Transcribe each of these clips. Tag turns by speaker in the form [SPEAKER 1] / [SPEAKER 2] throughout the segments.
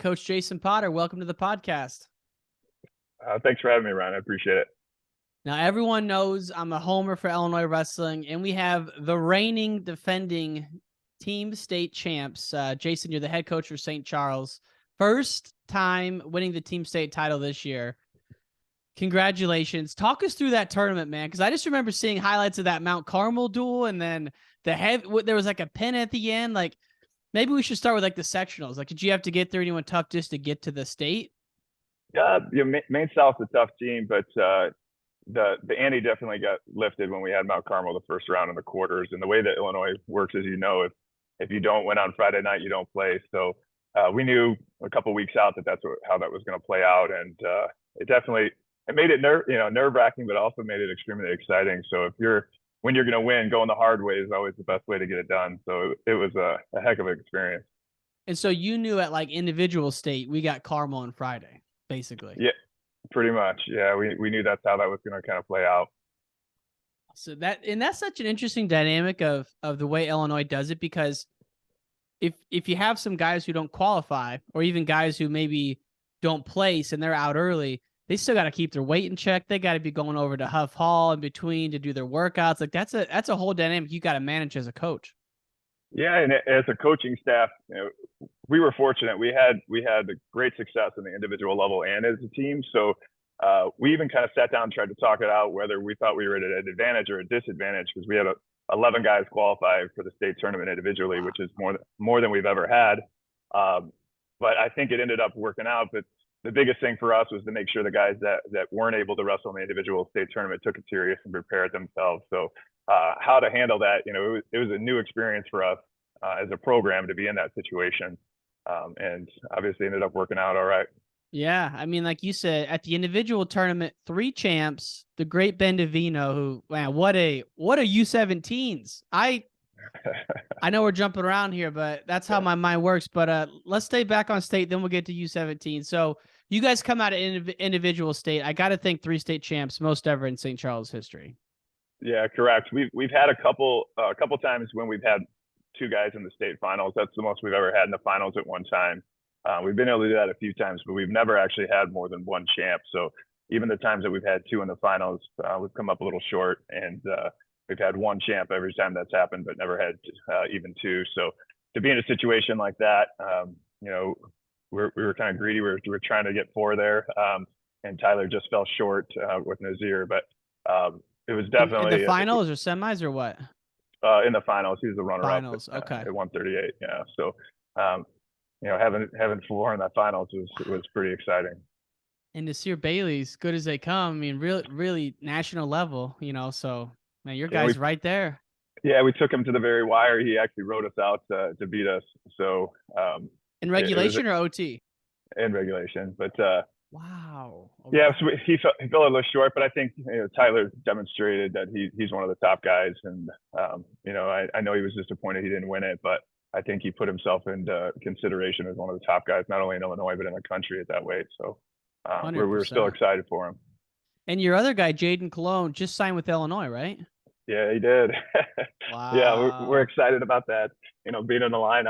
[SPEAKER 1] Coach Jason Potter. Welcome to the podcast.
[SPEAKER 2] Thanks for having me, Ryan. I appreciate it.
[SPEAKER 1] Now, everyone knows I'm a homer for Illinois wrestling, and we have the reigning defending team state champs. Jason, you're the head coach for St. Charles. First time winning the team state title this year. Congratulations. Talk us through that tournament, man, because I just remember seeing highlights of that Mount Carmel duel, and then there was like a pin at the end. Like, maybe we should start with like the sectionals. Like, did you have to get through anyone tough just to get to the state?
[SPEAKER 2] Yeah, Maine South's a tough team, but the ante definitely got lifted when we had Mount Carmel the first round in the quarters. And the way that Illinois works, as you know, if you don't win on Friday night, you don't play. So we knew a couple weeks out that how that was going to play out, and it made it nerve-wracking, but also made it extremely exciting. So when you're going to win, going the hard way is always the best way to get it done. So it was a heck of an experience.
[SPEAKER 1] And so you knew at like individual state, we got Carmel on Friday, basically.
[SPEAKER 2] Yeah, pretty much. Yeah, we knew that's how that was going to kind of play out.
[SPEAKER 1] So that's such an interesting dynamic of the way Illinois does it, because if you have some guys who don't qualify, or even guys who maybe don't place and they're out early, they still got to keep their weight in check. They got to be going over to Huff Hall in between to do their workouts. Like that's a whole dynamic you got to manage as a coach.
[SPEAKER 2] Yeah, and as a coaching staff, we were fortunate. We had great success in the individual level and as a team. So we even kind of sat down and tried to talk it out whether we thought we were at an advantage or a disadvantage, because we had 11 guys qualify for the state tournament individually, which is more than we've ever had. But I think it ended up working out. But the biggest thing for us was to make sure the guys that weren't able to wrestle in the individual state tournament took it serious and prepared themselves. So how to handle that, it was a new experience for us as a program to be in that situation. And obviously ended up working out all right.
[SPEAKER 1] Yeah, I mean, like you said, at the individual tournament, 3 champs, the great Ben Davino, who, man, what a U17s. I know we're jumping around here, but that's how my mind works. But let's stay back on state, then we'll get to U17. So you guys come out of individual state. I got to think 3 state champs, most ever in St. Charles history.
[SPEAKER 2] Yeah, correct. We've had a couple times when we've had 2 guys in the state finals. That's the most we've ever had in the finals at one time. We've been able to do that a few times, but we've never actually had more than 1 champ. So even the times that we've had 2 in the finals, we've come up a little short, and we've had 1 champ every time that's happened, but never had even 2. So to be in a situation like that, we were kind of greedy. We were trying to get 4 there, and Tyler just fell short with Nazir. But it was definitely
[SPEAKER 1] in the finals or semis or what?
[SPEAKER 2] In the finals, he was the runner-up.
[SPEAKER 1] Finals, okay.
[SPEAKER 2] At 138. Yeah. So having 4 in that finals was pretty exciting.
[SPEAKER 1] And Nasir Bailey's good as they come. I mean, really national level, so man, your guy's right there.
[SPEAKER 2] Yeah, we took him to the very wire. He actually rode us out to beat us. So
[SPEAKER 1] in regulation or OT?
[SPEAKER 2] In regulation, but
[SPEAKER 1] wow.
[SPEAKER 2] Okay. Yeah, so he fell a little short, but I think Tyler demonstrated that he's one of the top guys, and I know he was disappointed he didn't win it, but I think he put himself into consideration as one of the top guys, not only in Illinois but in the country at that weight. So we were still excited for him.
[SPEAKER 1] And your other guy, Jaden Cologne, just signed with Illinois, right?
[SPEAKER 2] Yeah, he did.
[SPEAKER 1] Wow.
[SPEAKER 2] Yeah, we're excited about that. Being in the line,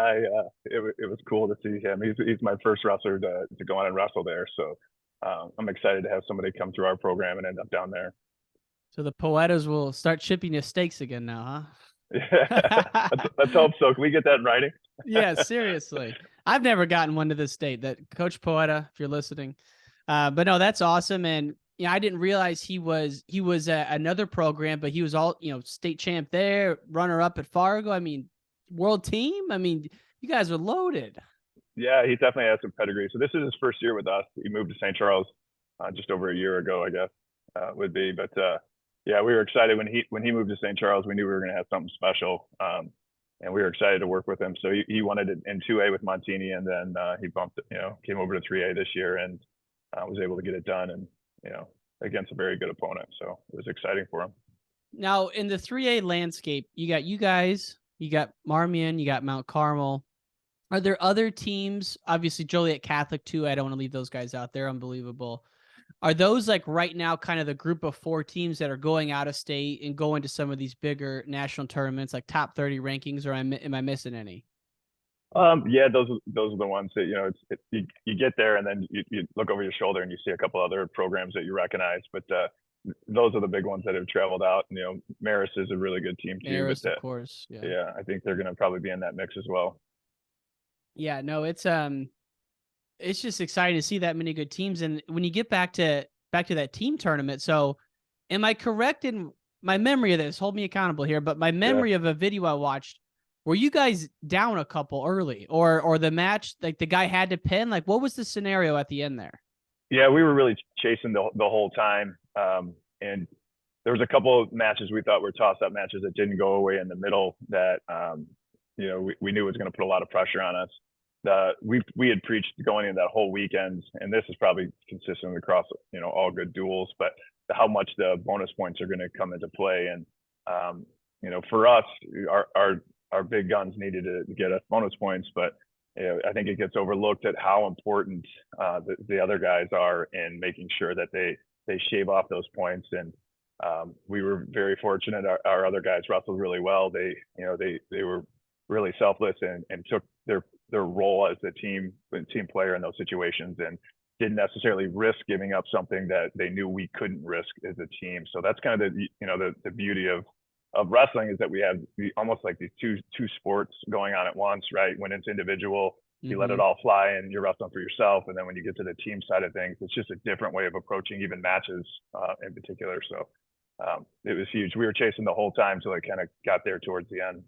[SPEAKER 2] it was cool to see him. He's my first wrestler to go on and wrestle there. So I'm excited to have somebody come through our program and end up down there.
[SPEAKER 1] So the Poetas will start shipping you steaks again now, huh?
[SPEAKER 2] Yeah, let's hope so. Can we get that in writing?
[SPEAKER 1] Yeah, seriously. I've never gotten one to this state. That Coach Poeta, if you're listening. But no, that's awesome. And I didn't realize he was another program, but he was all, state champ there, runner up at Fargo. I mean, world team. I mean, you guys are loaded.
[SPEAKER 2] Yeah, he definitely has some pedigree. So this is his first year with us. He moved to St. Charles just over a year ago, I guess would be. But yeah, we were excited when he moved to St. Charles. We knew we were going to have something special, and we were excited to work with him. So he wanted it in 2A with Montini, and then he bumped, came over to 3A this year, and was able to get it done, and against a very good opponent. So it was exciting for him.
[SPEAKER 1] Now in the 3A landscape, you got you guys, you got Marmion, you got Mount Carmel. Are there other teams? Obviously, Joliet Catholic too. I don't want to leave those guys out. They're unbelievable. Are those like right now kind of the group of 4 teams that are going out of state and going to some of these bigger national tournaments, like top 30 rankings, or am I missing any?
[SPEAKER 2] Yeah, those are the ones that, you get there and then you look over your shoulder and you see a couple other programs that you recognize, but those are the big ones that have traveled out. Marist is a really good team too,
[SPEAKER 1] Marist,
[SPEAKER 2] but
[SPEAKER 1] of course. Yeah.
[SPEAKER 2] yeah, I think they're going to probably be in that mix as well.
[SPEAKER 1] Yeah, no, it's just exciting to see that many good teams. And when you get back to that team tournament, so am I correct in my memory of this? Hold me accountable here, but my memory of a video I watched, were you guys down a couple early, or the match, like the guy had to pin? Like, what was the scenario at the end there?
[SPEAKER 2] Yeah, we were really chasing the whole time. And there was a couple of matches we thought were toss-up matches that didn't go away in the middle that, we knew was going to put a lot of pressure on us. We had preached going into that whole weekend, and this is probably consistent across, all good duels, but how much the bonus points are going to come into play. And, for us, our big guns needed to get us bonus points, but I think it gets overlooked at how important the other guys are in making sure that they shave off those points. And we were very fortunate. Our other guys wrestled really well. They were really selfless and took their role as the team player in those situations and didn't necessarily risk giving up something that they knew we couldn't risk as a team. So that's kind of the beauty of wrestling, is that we have almost like these two sports going on at once, right? When it's individual, you let it all fly and you're wrestling for yourself. And then when you get to the team side of things, it's just a different way of approaching even matches in particular. So it was huge. We were chasing the whole time till it kind of got there towards the end.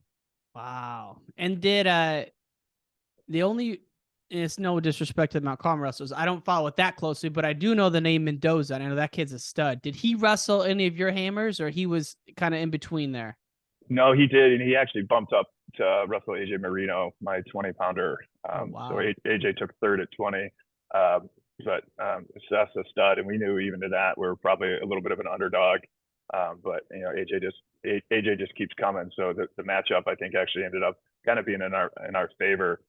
[SPEAKER 1] Wow. And did it's no disrespect to the Mount Carmel wrestlers, I don't follow it that closely, but I do know the name Mendoza. I know that kid's a stud. Did he wrestle any of your hammers, or he was kind of in between there?
[SPEAKER 2] No, he did, and he actually bumped up to wrestle AJ Marino, my 20-pounder.
[SPEAKER 1] Wow.
[SPEAKER 2] So AJ took third at 20, but Seth's a stud, and we knew even to that we're probably a little bit of an underdog. But AJ just keeps coming. So the matchup, I think, actually ended up kind of being in our favor.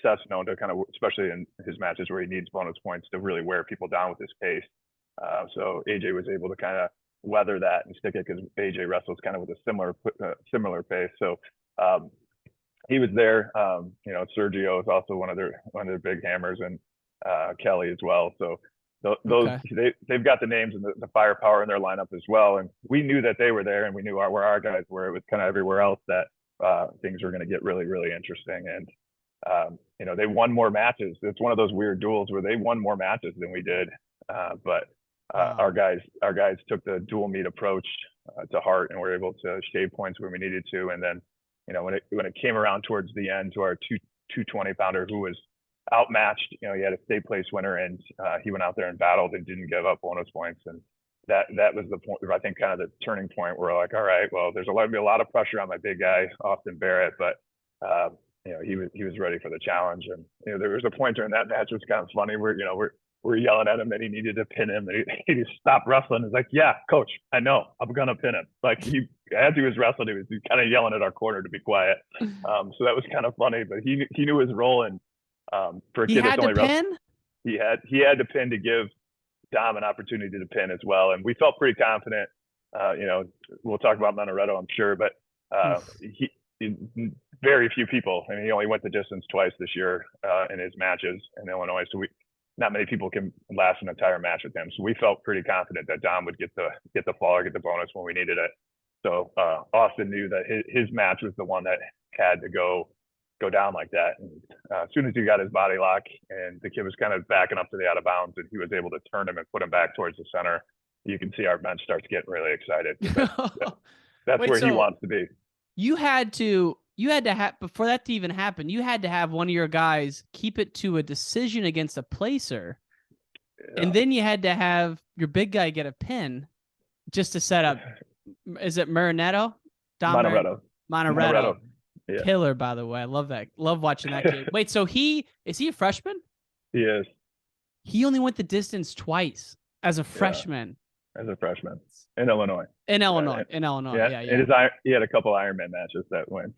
[SPEAKER 2] Seth's known to kind of, especially in his matches where he needs bonus points, to really wear people down with his pace. So AJ was able to kind of weather that and stick it, because AJ wrestles kind of with a similar pace. So he was there. Sergio is also one of their big hammers, and Kelly as well. So those they've got the names and the firepower in their lineup as well. And we knew that they were there, and we knew where our guys were. It was kind of everywhere else that things were going to get really, really interesting. And they won more matches. It's one of those weird duels where they won more matches than we did. But our guys took the dual meet approach to heart, and were able to shave points when we needed to. And then, when it came around towards the end to our 220-pounder, who was outmatched, he had a state place winner, and he went out there and battled and didn't give up bonus points. And that was the point, I think, kind of the turning point where we're like, all right, well, there's going to be a lot of pressure on my big guy, Austin Barrett, but he was ready for the challenge. And there was a point during that match, it was kind of funny, where we're yelling at him that he needed to pin him, and he just stopped wrestling. He's like, yeah, coach, I know, I'm gonna pin him. Like, as he was wrestling, he was kind of yelling at our corner to be quiet. So that was kind of funny, but he knew his role. And for a kid that's only wrestling, he had to pin to give Dom an opportunity to pin as well. And we felt pretty confident. We'll talk about Munaretto, I'm sure, but he very few people. I mean, he only went the distance twice this year in his matches in Illinois. So not many people can last an entire match with him. So we felt pretty confident that Dom would get the fall or get the bonus when we needed it. So Austin knew that his match was the one that had to go down like that. And as soon as he got his body lock and the kid was kind of backing up to the out of bounds, and he was able to turn him and put him back towards the center, you can see our bench starts getting really excited. That's where he wants to be.
[SPEAKER 1] You had to have, before that to even happen, you had to have one of your guys keep it to a decision against a placer. Yeah. And then you had to have your big guy get a pin just to set up. Is it Munaretto? Munaretto. Yeah. Killer, by the way. I love that. Love watching that kid. Wait, so is he a freshman?
[SPEAKER 2] He is.
[SPEAKER 1] He only went the distance twice as a freshman.
[SPEAKER 2] As a freshman in Illinois.
[SPEAKER 1] In Illinois.
[SPEAKER 2] Yeah. He had a couple Ironman matches that went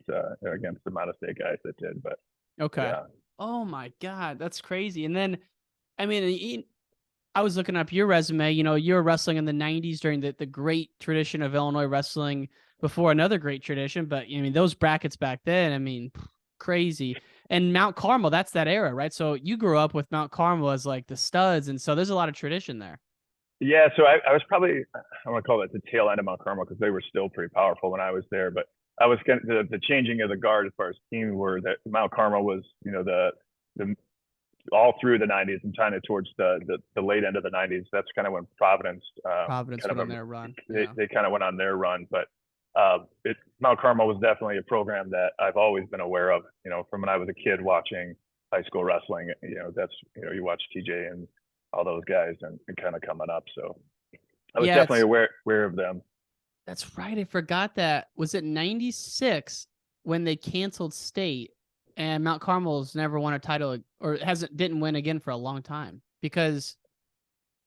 [SPEAKER 2] against some out-of-state guys that did. But yeah.
[SPEAKER 1] Oh my God, that's crazy. And then, I mean, I was looking up your resume. You were wrestling in the 90s during the great tradition of Illinois wrestling, before another great tradition. But I mean, those brackets back then, I mean, crazy. And Mount Carmel, that's that era, right? So you grew up with Mount Carmel as like the studs, and so there's a lot of tradition there.
[SPEAKER 2] Yeah, so I was probably, I want to call it the tail end of Mount Carmel because they were still pretty powerful when I was there. But I was kind of the changing of the guard as far as team were that Mount Carmel was, the all through the 90s and kind of towards the late end of the 90s. That's kind of when Providence
[SPEAKER 1] Providence
[SPEAKER 2] kind
[SPEAKER 1] went
[SPEAKER 2] of
[SPEAKER 1] on their run.
[SPEAKER 2] they kind of went on their run. But Mount Carmel was definitely a program that I've always been aware of. From when I was a kid watching high school wrestling. That's you watch TJ and all those guys and kind of coming up. So I was definitely aware of them.
[SPEAKER 1] That's right. I forgot that. Was it 96 when they canceled state and Mount Carmel's never won a title or didn't win again for a long time? Because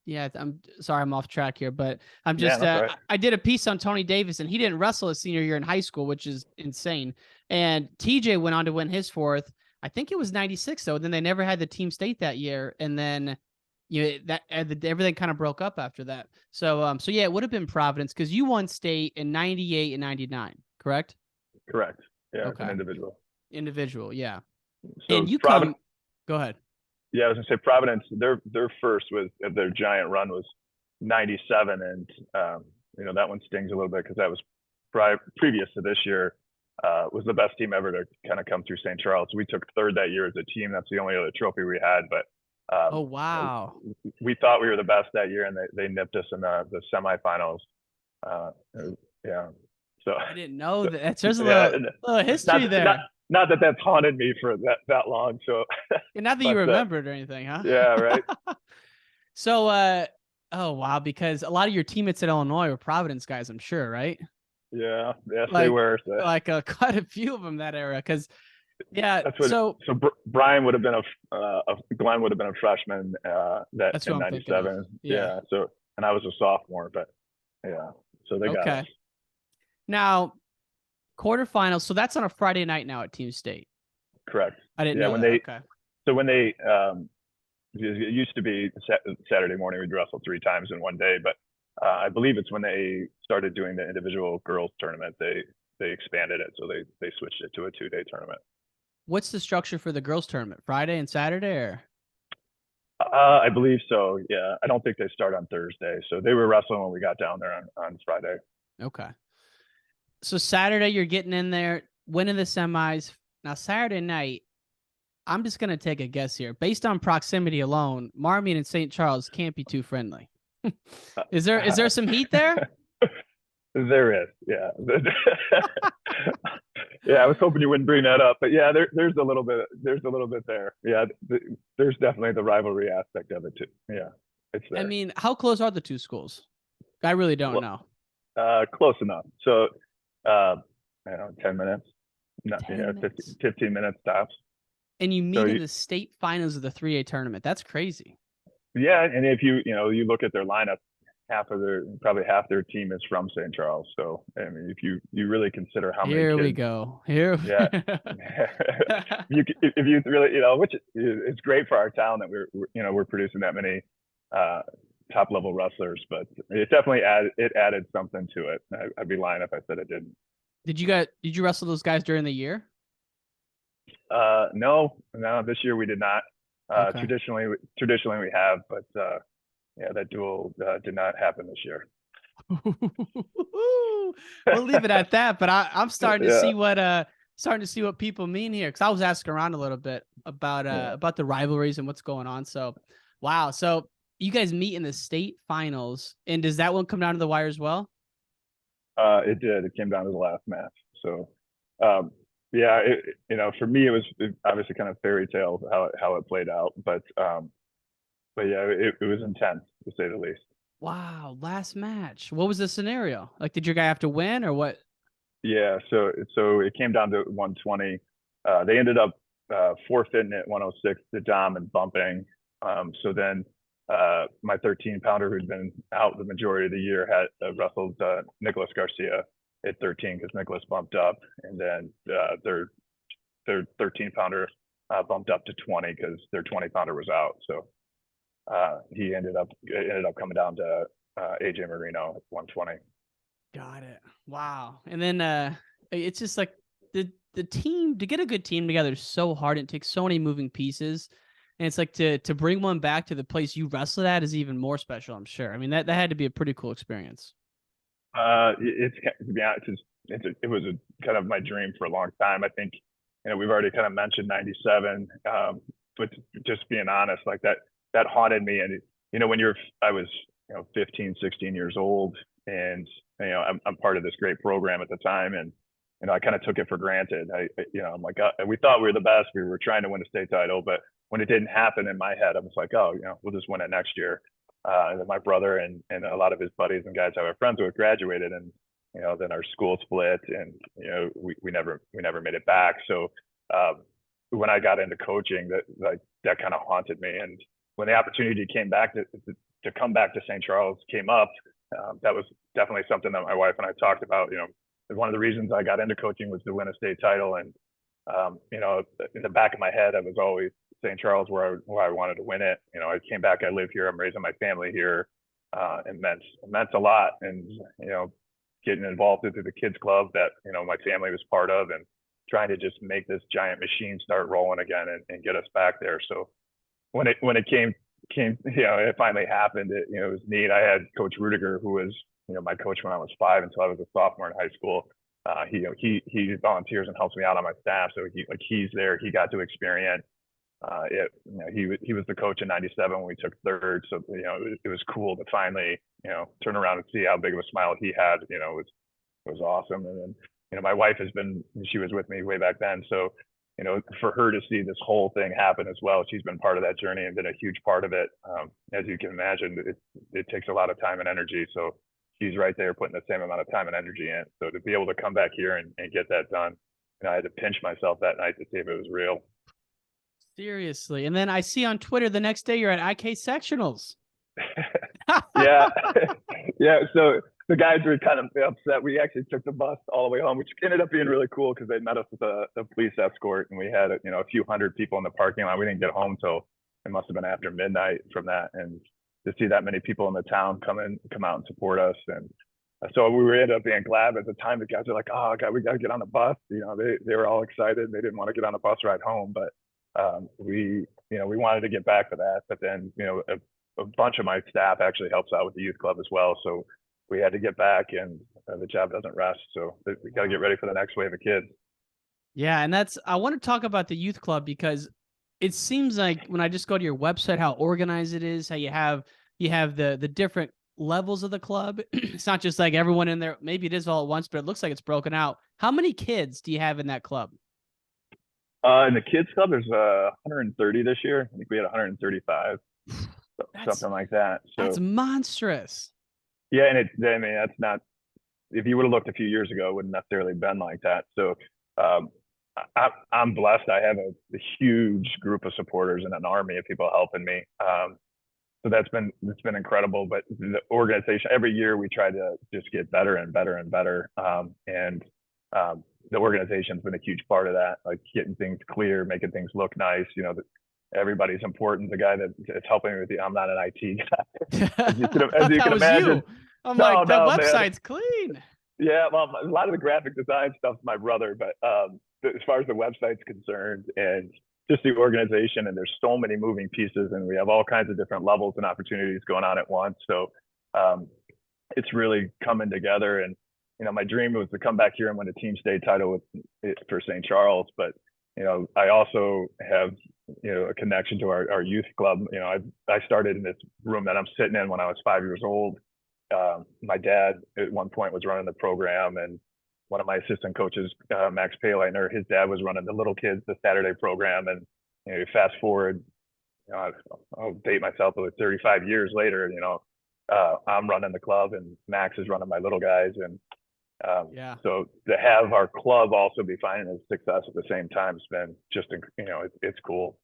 [SPEAKER 1] I'm sorry, I'm off track here, but I'm just,
[SPEAKER 2] right.
[SPEAKER 1] I did a piece on Tony Davis and he didn't wrestle his senior year in high school, which is insane. And TJ went on to win his fourth. I think it was 96 though. Then they never had the team state that year. And then, everything kind of broke up after that. So, yeah, it would have been Providence because you won state in 98 and 99, correct?
[SPEAKER 2] Correct. Yeah.
[SPEAKER 1] Okay.
[SPEAKER 2] It's an individual.
[SPEAKER 1] Individual. Yeah.
[SPEAKER 2] So
[SPEAKER 1] and you go ahead.
[SPEAKER 2] Yeah. I was gonna say Providence, their first their giant run was 97. And, that one stings a little bit because that was previous to this year, was the best team ever to kind of come through St. Charles. We took third that year as a team. That's the only other trophy we had, but
[SPEAKER 1] oh wow!
[SPEAKER 2] We thought we were the best that year, and they nipped us in the semifinals. Yeah, so
[SPEAKER 1] I didn't know that. There's a little history there.
[SPEAKER 2] Not that that's haunted me for that long. So
[SPEAKER 1] not that you remembered or anything, huh?
[SPEAKER 2] Yeah, right.
[SPEAKER 1] So, oh wow, because a lot of your teammates at Illinois were Providence guys, I'm sure, right?
[SPEAKER 2] Yeah, yes, they were. So.
[SPEAKER 1] Like quite a few of them that era, because. Yeah.
[SPEAKER 2] So Brian would have been Glenn would have been a freshman
[SPEAKER 1] that's
[SPEAKER 2] in '97. Yeah. So and I was a sophomore, but yeah. So they got us.
[SPEAKER 1] Now, quarterfinals. So that's on a Friday night now at Team State.
[SPEAKER 2] Correct.
[SPEAKER 1] I didn't know that.
[SPEAKER 2] So when they it used to be Saturday morning we'd wrestle 3 times in one day, but I believe it's when they started doing the individual girls tournament they expanded it, so they switched it to a 2-day tournament.
[SPEAKER 1] What's the structure for the girls tournament? Friday and Saturday, or?
[SPEAKER 2] I believe so. Yeah, I don't think they start on Thursday, so they were wrestling when we got down there on Friday.
[SPEAKER 1] Okay. So Saturday, you're getting in there, winning the semis. Now Saturday night, I'm just gonna take a guess here, based on proximity alone. Marmion and St. Charles can't be too friendly. Is there some heat there?
[SPEAKER 2] There is, yeah. Yeah, I was hoping you wouldn't bring that up, but yeah, there's a little bit there. Yeah, there's definitely the rivalry aspect of it too. Yeah, it's there.
[SPEAKER 1] I mean, how close are the two schools? I really don't know.
[SPEAKER 2] Close enough. So, 10 minutes, 15 minutes tops.
[SPEAKER 1] And you meet in the state finals of the 3A tournament. That's crazy.
[SPEAKER 2] Yeah, and if you look at their lineup, probably half their team is from St. Charles. So I mean, if you really consider how many kids,
[SPEAKER 1] we go. Here,
[SPEAKER 2] yeah. if you really, which it's great for our town that we're producing that many top level wrestlers, but it definitely added something to it. I'd be lying if I said it didn't.
[SPEAKER 1] Did you wrestle those guys during the year?
[SPEAKER 2] No, this year we did not.
[SPEAKER 1] Okay.
[SPEAKER 2] Traditionally we have, but yeah, that duel did not happen this year.
[SPEAKER 1] We'll leave it at that. But I'm starting to see what people mean here, because I was asking around a little bit about the rivalries and what's going on. So, wow. So you guys meet in the state finals, and does that one come down to the wire as well?
[SPEAKER 2] It did. It came down to the last match. So, yeah, for me it was obviously kind of fairy tale how it played out, but yeah, it was intense to say the least.
[SPEAKER 1] Wow, last match. What was the scenario? Like, did your guy have to win or what?
[SPEAKER 2] Yeah, so it came down to 120. They ended up forfeiting at 106 to Dom and bumping. So then my 13-pounder, who'd been out the majority of the year, had wrestled Nicholas Garcia at 13 because Nicholas bumped up, and then their 13-pounder bumped up to 20 because their 20-pounder was out. So he ended up coming down to AJ Marino at 120.
[SPEAKER 1] Got it. Wow. And then it's just like, did the team, to get a good team together is so hard. It takes so many moving pieces. And it's like to bring one back to the place you wrestled at is even more special, I'm sure. I mean, that had to be a pretty cool experience.
[SPEAKER 2] It's, to be honest, it was a kind of my dream for a long time. I think, we've already kind of mentioned 97, but just being honest, like that haunted me. And, when I was, 15, 16 years old, and, I'm part of this great program at the time. And, I kind of took it for granted. I'm like, we thought we were the best. We were trying to win a state title, but when it didn't happen in my head, I was like, oh, we'll just win it next year. And then my brother and a lot of his buddies and guys I were friends with graduated, and then our school split, and we never made it back. So when I got into coaching, that kind of haunted me. And when the opportunity came back to come back to St. Charles came up, that was definitely something that my wife and I talked about. One of the reasons I got into coaching was to win a state title, and in the back of my head, I was always St. Charles where I wanted to win it. I came back, I live here, I'm raising my family here. It meant a lot. And, getting involved into the kids club that, my family was part of, and trying to just make this giant machine start rolling again and get us back there. So when it came, it finally happened. It was neat. I had Coach Rudiger, who was, my coach when I was 5 until I was a sophomore in high school. He volunteers and helps me out on my staff. So he's there. He got to experience. He was the coach in 97 when we took third. So, it was cool to finally, turn around and see how big of a smile he had. It was awesome. And then, my wife she was with me way back then. So, for her to see this whole thing happen as well, she's been part of that journey and been a huge part of it. As you can imagine, it takes a lot of time and energy. So she's right there putting the same amount of time and energy in. So to be able to come back here and get that done, I had to pinch myself that night to see if it was real.
[SPEAKER 1] Seriously. And then I see on Twitter the next day you're at IK sectionals.
[SPEAKER 2] Yeah. Yeah. So the guys were kind of upset. We actually took the bus all the way home, which ended up being really cool because they met us with a police escort, and we had a few hundred people in the parking lot. We didn't get home till it must have been after midnight from that. And to see that many people in the town come out and support us. And so we ended up being glad. At the time, the guys were like, oh God, we got to get on the bus. They were all excited. They didn't want to get on the bus ride home, but we wanted to get back to that. But then, a bunch of my staff actually helps out with the youth club as well. So we had to get back, and the job doesn't rest. So we got to get ready for the next wave of kids.
[SPEAKER 1] Yeah. And I want to talk about the youth club, because it seems like when I just go to your website, how organized it is, how you have the different levels of the club. It's not just like everyone in there. Maybe it is all at once, but it looks like it's broken out. How many kids do you have in that club?
[SPEAKER 2] In the kids club, there's 130 this year. I think we had 135, something like that. So
[SPEAKER 1] that's monstrous.
[SPEAKER 2] Yeah, and that's not. If you would have looked a few years ago, it wouldn't necessarily been like that. So I'm blessed. I have a huge group of supporters and an army of people helping me. So it's been incredible. But the organization, every year we try to just get better and better and better. The organization's been a huge part of that, like getting things clear, making things look nice. Everybody's important. The guy that's helping me with I'm not an IT guy. As you can imagine.
[SPEAKER 1] You. I'm like, the website's clean.
[SPEAKER 2] Yeah, well, a lot of the graphic design stuff's my brother, but as far as the website's concerned and just the organization, and there's so many moving pieces, and we have all kinds of different levels and opportunities going on at once. So it's really coming together. And my dream was to come back here and win a team state title for St. Charles. But I also have a connection to our youth club. I started in this room that I'm sitting in when I was 5 years old. My dad at one point was running the program, and one of my assistant coaches, Max Payleitner, his dad was running the little kids, the Saturday program. And fast forward, I'll date myself, but 35 years later, I'm running the club, and Max is running my little guys. And so to have our club also be finding its success at the same time has been just, it's cool.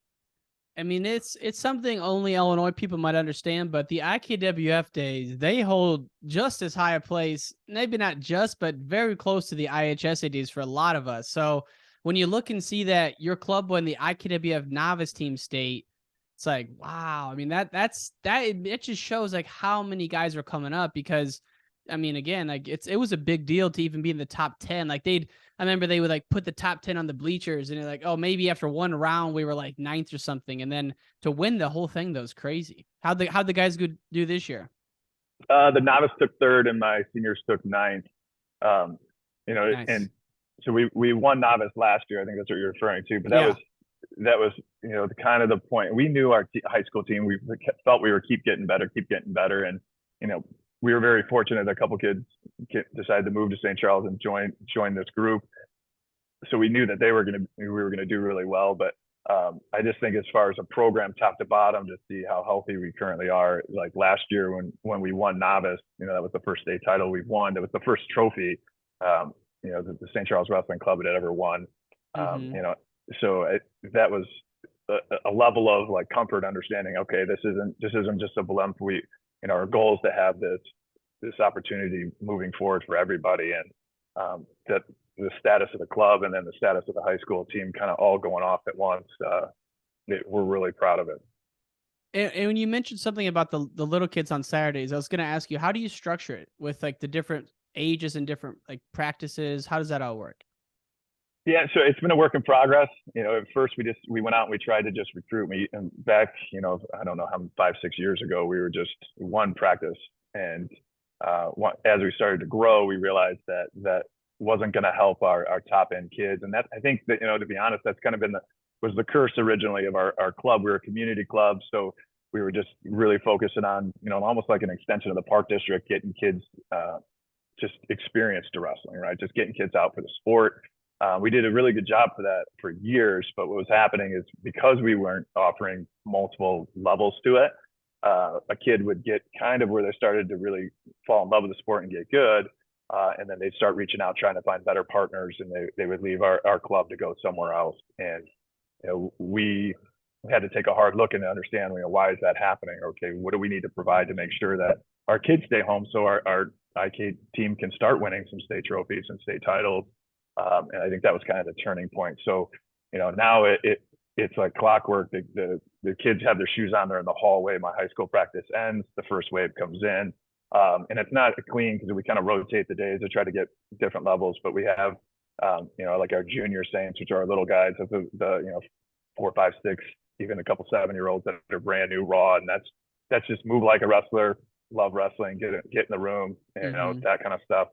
[SPEAKER 1] I mean, it's something only Illinois people might understand, but the IKWF days, they hold just as high a place, maybe not just, but very close to the IHSA days for a lot of us. So when you look and see that your club won the IKWF novice team state, it's like, wow. I mean, it just shows like how many guys are coming up, because I mean, again, like it was a big deal to even be in the top 10. Like I remember they would like put the top 10 on the bleachers, and they're like, oh, maybe after one round we were like ninth or something, and then to win the whole thing, that was crazy. How'd the guys do this year?
[SPEAKER 2] The novice took third, and my seniors took ninth.
[SPEAKER 1] Nice.
[SPEAKER 2] And so we won novice last year. I think that's what you're referring to. But that was the kind of the point. We knew our high school team. We felt we were keep getting better, and we were very fortunate that a couple kids decided to move to St. Charles and join this group. So we knew that we were gonna do really well. But I just think as far as a program top to bottom, to see how healthy we currently are. Like last year when we won novice, that was the first state title we've won. That was the first trophy, the St. Charles Wrestling Club had ever won. So that was a level of like comfort, understanding. Okay, this isn't just a blimp. Our goal is to have this opportunity moving forward for everybody, and that the status of the club and then the status of the high school team kind of all going off at once. We're really proud of it.
[SPEAKER 1] And when you mentioned something about the little kids on Saturdays, I was going to ask you, how do you structure it with like the different ages and different like practices? How does that all work?
[SPEAKER 2] Yeah, so it's been a work in progress. At first we went out and we tried to just recruit me, and back, I don't know how 5-6 years ago, we were just one practice, and as we started to grow, we realized that wasn't going to help our top end kids, and that I think that to be honest, that's kind of was the curse originally of our club. We were a community club, so we were just really focusing on almost like an extension of the Park District, getting kids just experienced to wrestling, right? Just getting kids out for the sport. We did a really good job for that for years, but what was happening is because we weren't offering multiple levels to it, a kid would get kind of where they started to really fall in love with the sport and get good, and then they'd start reaching out trying to find better partners, and they would leave our club to go somewhere else. And we had to take a hard look and understand why is that happening. Okay, what do we need to provide to make sure that our kids stay home so our IK team can start winning some state trophies and state titles. And I think that was kind of the turning point. So, now it's like clockwork. The kids have their shoes on. They're in the hallway. My high school practice ends. The first wave comes in. And it's not clean because we kind of rotate the days to try to get different levels. But we have, like our junior saints, which are our little guys, of the 4, 5, 6, even a couple 7-year-olds that are brand new, raw. And that's just move like a wrestler, love wrestling, get in the room, that kind of stuff.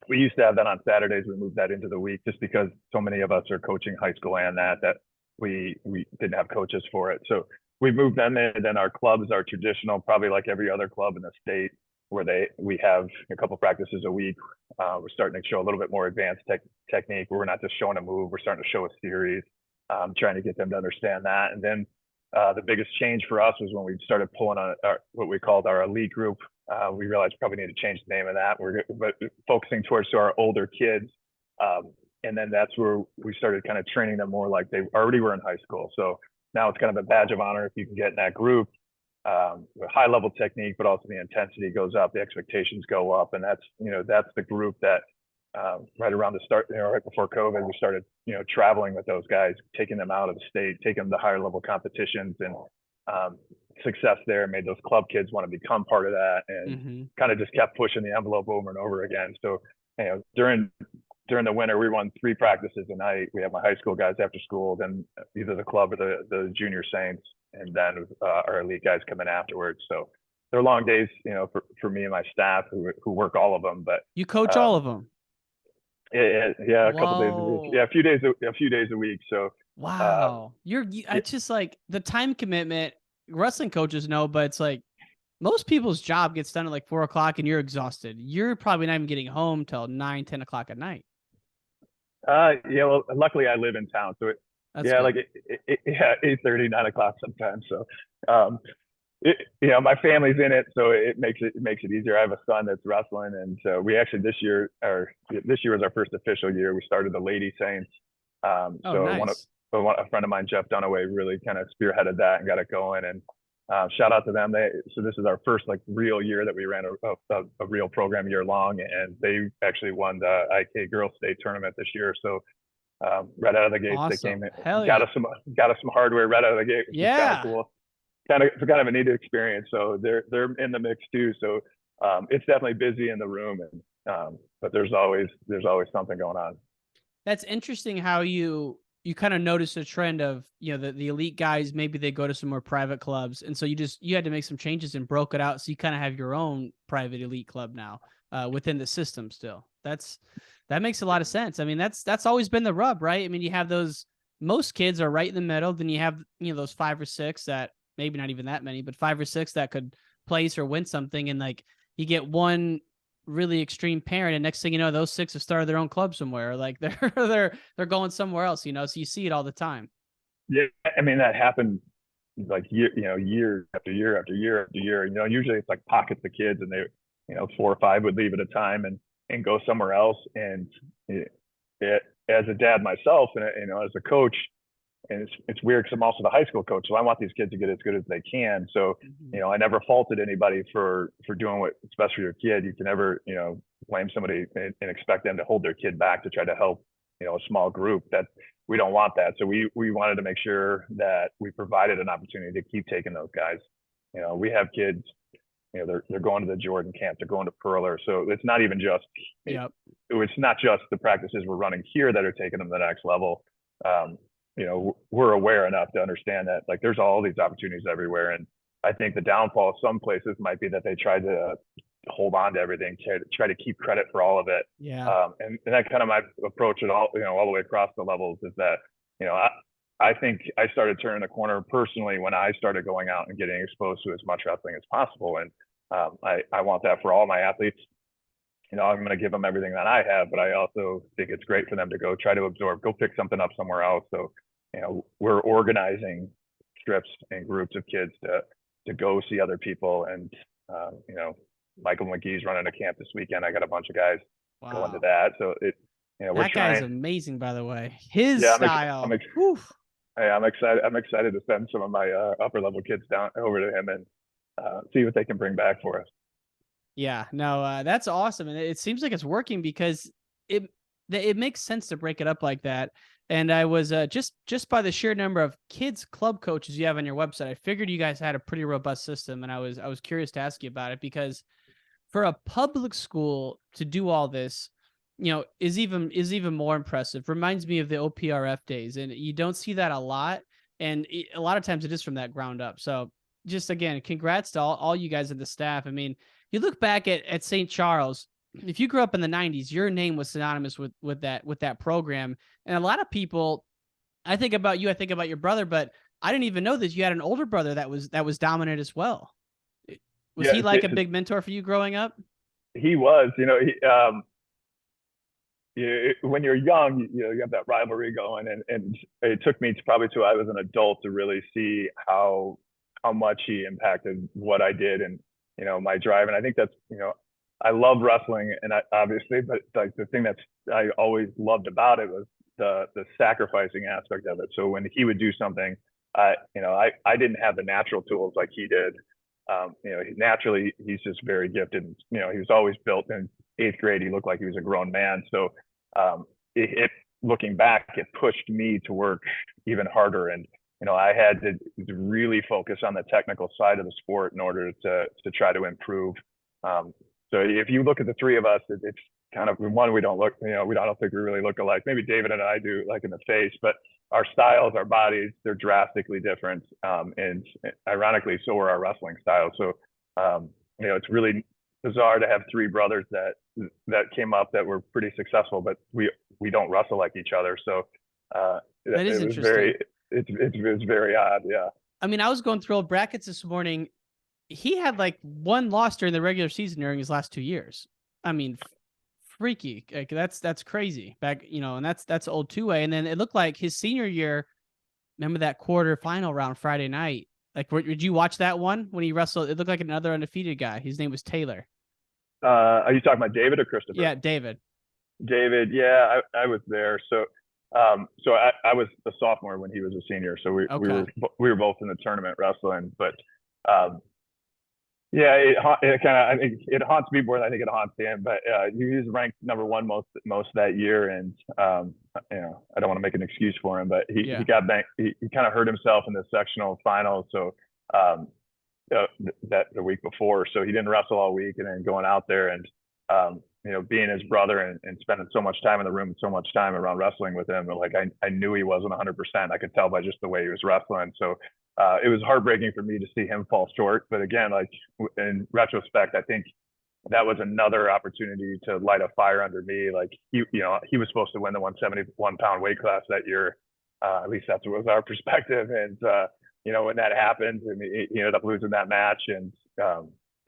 [SPEAKER 2] We used to have that on Saturdays. We moved that into the week just because so many of us are coaching high school and that we didn't have coaches for it. So we moved them in. And then our clubs are traditional, probably like every other club in the state, where we have a couple practices a week. We're starting to show a little bit more advanced technique, where we're not just showing a move. We're starting to show a series, trying to get them to understand that. And then the biggest change for us was when we started pulling on what we called our elite group. We realized we probably need to change the name of that. But focusing towards our older kids. And then that's where we started kind of training them more like they already were in high school. So now it's kind of a badge of honor if you can get in that group. High level technique, but also the intensity goes up, the expectations go up. And that's the group that right around the start, right before COVID, we started, traveling with those guys, taking them out of the state, taking them to higher level competitions, and success there made those club kids want to become part of that, and kind of just kept pushing the envelope over and over again. So, during the winter, we run 3 practices a night. We have my high school guys after school, then either the club or the junior saints, and then our elite guys come in afterwards. So they're long days, for me and my staff who work all of them. But
[SPEAKER 1] you coach all of them.
[SPEAKER 2] Yeah, a couple days a week. Yeah, a few days a week. So
[SPEAKER 1] wow, it's just like the time commitment. Wrestling coaches know, but it's like most people's job gets done at like 4 o'clock and you're exhausted. You're probably not even getting home till 9, 10 o'clock at night.
[SPEAKER 2] Yeah, well, luckily I live in town, so
[SPEAKER 1] That's good.
[SPEAKER 2] like 8:30, 9 o'clock sometimes. So, my family's in it, so it makes it easier. I have a son that's wrestling, and so we actually this year was our first official year. We started the Lady Saints.
[SPEAKER 1] Nice.
[SPEAKER 2] A friend of mine, Jeff Dunaway, really kind of spearheaded that and got it going. And shout out to them. So this is our first like real year that we ran a real program year long, and they actually won the IK Girls State Tournament this year. So right out of the gate,
[SPEAKER 1] awesome.
[SPEAKER 2] They came in,
[SPEAKER 1] Hell
[SPEAKER 2] got
[SPEAKER 1] yeah.
[SPEAKER 2] us some hardware right out of the gate, which is kind of cool. Kind of a neat experience. So they're in the mix too. So it's definitely busy in the room, But there's always something going on.
[SPEAKER 1] That's interesting how you kind of notice a trend of, the elite guys, maybe they go to some more private clubs. And so you had to make some changes and broke it out. So you kind of have your own private elite club now within the system still. That makes a lot of sense. I mean, that's always been the rub, right? I mean, you have most kids are right in the middle. Then you have, those 5 or 6 that maybe not even that many, but 5 or 6 that could place or win something. And like you get one really extreme parent, and next thing you know, those 6 have started their own club somewhere. Like they're going somewhere else, so you see it all the time.
[SPEAKER 2] Yeah, I mean that happened like year after year after year after year. Usually it's like pockets of kids, and they 4 or 5 would leave at a time and go somewhere else. And as a dad myself, and as a coach, and it's weird because I'm also the high school coach, so I want these kids to get as good as they can. So, I never faulted anybody for doing what's best for your kid. You can never, blame somebody and expect them to hold their kid back to try to help, a small group. That we don't want that. So we wanted to make sure that we provided an opportunity to keep taking those guys. We have kids, they're going to the Jordan camp, they're going to Perler. So it's not even just, it's not just the practices we're running here that are taking them to the next level. We're aware enough to understand that like there's all these opportunities everywhere. And I think the downfall of some places might be that they try to hold on to everything, to try to keep credit for all of it.
[SPEAKER 1] Yeah.
[SPEAKER 2] And that's kind of my approach at all the way across the levels, is that, I think I started turning the corner personally when I started going out and getting exposed to as much wrestling as possible. And I want that for all my athletes. I'm going to give them everything that I have, but I also think it's great for them to go try to absorb, go pick something up somewhere else. So, we're organizing trips and groups of kids to go see other people. And, Michael McGee's running a camp this weekend. I got a bunch of guys going to that. So we're
[SPEAKER 1] that guy's amazing, by the way. His style.
[SPEAKER 2] I'm excited. I'm excited to send some of my upper level kids down over to him and see what they can bring back for us.
[SPEAKER 1] Yeah, no, that's awesome. And it seems like it's working because it makes sense to break it up like that. And I was just by the sheer number of kids club coaches you have on your website, I figured you guys had a pretty robust system. And I was curious to ask you about it, because for a public school to do all this, is even more impressive. Reminds me of the OPRF days, and you don't see that a lot. And a lot of times it is from that ground up. So just again, congrats to all you guys and the staff. I mean, you look back at St. Charles, if you grew up in the 90s, your name was synonymous with that program. And a lot of people, I think about you, I think about your brother, but I didn't even know that you had an older brother that was dominant as well. Was he like a big mentor for you growing up?
[SPEAKER 2] He was. When you're young, you have that rivalry going, and it took me probably till I was an adult to really see how much he impacted what I did and my drive. And I think that's I love wrestling, and obviously, but like the thing I always loved about it was the sacrificing aspect of it. So when he would do something, I didn't have the natural tools like he did. Naturally, he's just very gifted. He was always built. In 8th grade, he looked like he was a grown man. So looking back, it pushed me to work even harder. And, I had to really focus on the technical side of the sport in order to try to improve. So if you look at the 3 of us, it's kind of one, we don't think we really look alike. Maybe David and I do, like in the face, but our styles, our bodies, they're drastically different. And ironically, so are our wrestling styles. So, it's really bizarre to have 3 brothers that came up that were pretty successful, but we don't wrestle like each other. So
[SPEAKER 1] that is interesting.
[SPEAKER 2] It's very odd. Yeah.
[SPEAKER 1] I mean, I was going through old brackets this morning. He had like 1 loss during the regular season during his last 2 years. I mean, freaky. Like that's crazy. Back, and that's old 2-way. And then it looked like his senior year. Remember that quarterfinal round Friday night? Like, did you watch that one when he wrestled? It looked like another undefeated guy. His name was Taylor.
[SPEAKER 2] Are you talking about David or Christopher?
[SPEAKER 1] Yeah, David.
[SPEAKER 2] David. Yeah, I was there. So I was a sophomore when he was a senior. So we were both in the tournament wrestling, but yeah, it kind of, I think it haunts me more than I think it haunts him. But he was ranked number 1 most that year, and I don't want to make an excuse for him, but he got back. He kind of hurt himself in the sectional final, so that the week before, so he didn't wrestle all week, and then going out there, and being his brother and spending so much time in the room, so much time around wrestling with him, like I knew he wasn't 100%. I could tell by just the way he was wrestling. So it was heartbreaking for me to see him fall short. But again, like in retrospect, I think that was another opportunity to light a fire under me. Like he was supposed to win the 171-pound weight class that year. At least that's what was our perspective. And when that happened, I mean, he ended up losing that match, and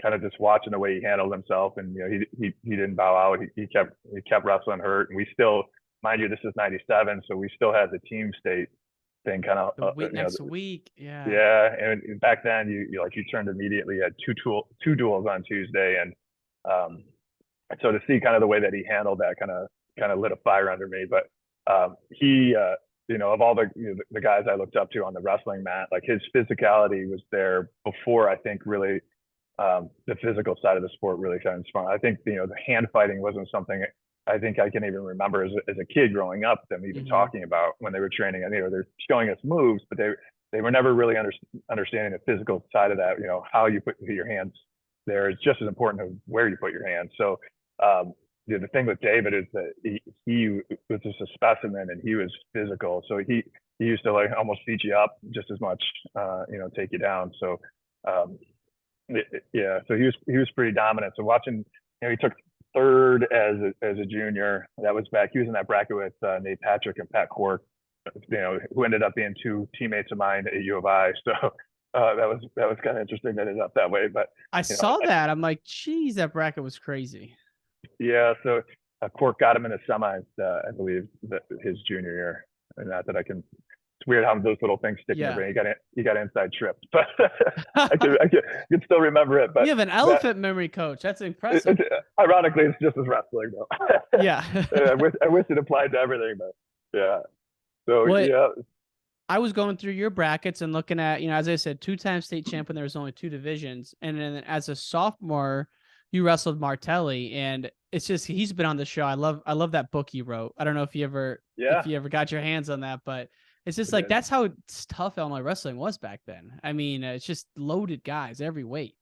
[SPEAKER 2] kind of just watching the way he handled himself, and he didn't bow out. He kept wrestling hurt, and we still, mind you, this is '97, so we still had the team state thing kind of
[SPEAKER 1] next week. Yeah.
[SPEAKER 2] Yeah, and back then you turned immediately, had two duels on Tuesday, and so to see kind of the way that he handled that kind of lit a fire under me. But he of all the guys I looked up to on the wrestling mat, like his physicality was there before I think really the physical side of the sport really kind of sprung. I think the hand fighting wasn't something I think I can even remember as a kid growing up them even talking about when they were training. And they're showing us moves, but they were never really understanding the physical side of that. How you put your hands there is just as important as where you put your hands. So the thing with David is that he was just a specimen, and he was physical. So he used to like almost beat you up just as much, take you down. So so he was pretty dominant. So watching, he took third as a junior. That was back. He was in that bracket with Nate Patrick and Pat Cork, who ended up being two teammates of mine at U of I. So that was kind of interesting that it ended up that way. But
[SPEAKER 1] I saw that. I'm like, geez, that bracket was crazy.
[SPEAKER 2] Yeah. So Cork got him in the semis, I believe, his junior year. And not that I can. It's weird how those little things stick in your brain. You got inside tripped, but I can still remember it. But
[SPEAKER 1] you have an elephant memory, coach. That's impressive.
[SPEAKER 2] Ironically, it's just as wrestling, though.
[SPEAKER 1] Yeah.
[SPEAKER 2] I wish it applied to everything, but yeah. So yeah.
[SPEAKER 1] I was going through your brackets and looking at, as I said, 2-time state champ when there was only 2 divisions, and then as a sophomore, you wrestled Martelli, and it's just he's been on the show. I love that book you wrote. I don't know if you ever got your hands on that, but it's just like that's how tough Illinois wrestling was back then. I mean, it's just loaded guys every weight.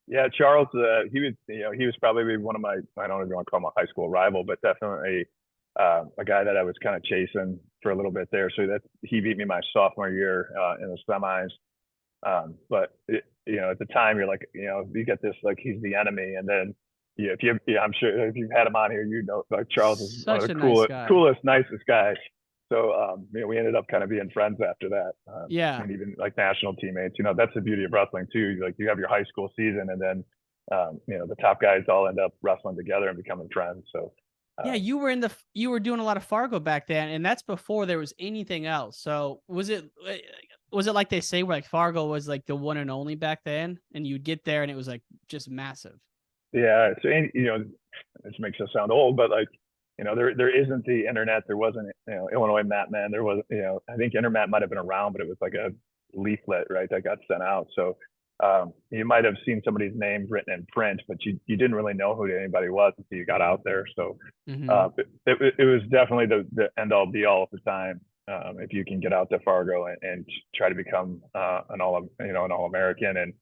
[SPEAKER 1] Yeah,
[SPEAKER 2] Charles, he was probably one of my, I don't even want to call him a high school rival, but definitely a guy that I was kind of chasing for a little bit there. So that he beat me my sophomore year in the semis. But at the time you're like, you get this like he's the enemy, and then I'm sure if you've had him on here, like Charles is one of the coolest, nicest guys. So we ended up kind of being friends after that. And even like national teammates. That's the beauty of wrestling too. Like you have your high school season, and then the top guys all end up wrestling together and becoming friends. So
[SPEAKER 1] you were doing a lot of Fargo back then, and that's before there was anything else. So was it like they say, where like Fargo was like the one and only back then, and you'd get there and it was like just massive?
[SPEAKER 2] Yeah. So this makes us sound old, but like there isn't the internet. There wasn't Illinois Matman. There was I think Intermat might have been around, but it was like a leaflet, right, that got sent out. So you might have seen somebody's name written in print, but you didn't really know who anybody was until you got out there. So it was definitely the end all be all at the time. If you can get out to Fargo and try to become an All-American. And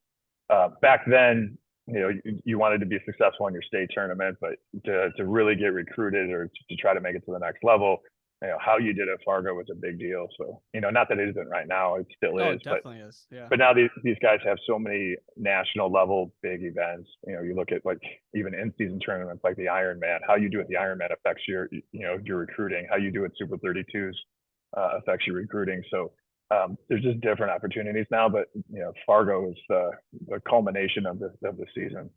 [SPEAKER 2] back then, you wanted to be successful in your state tournament, but to really get recruited or to try to make it to the next level, how you did at Fargo was a big deal. So, not that it isn't right now, it still is.
[SPEAKER 1] It definitely is. Yeah.
[SPEAKER 2] But now these guys have so many national level big events. You look at like even in-season tournaments like the Ironman. How you do at the Ironman affects your recruiting. How you do at Super 32s affects your recruiting. So there's just different opportunities now. But Fargo is the culmination of the season.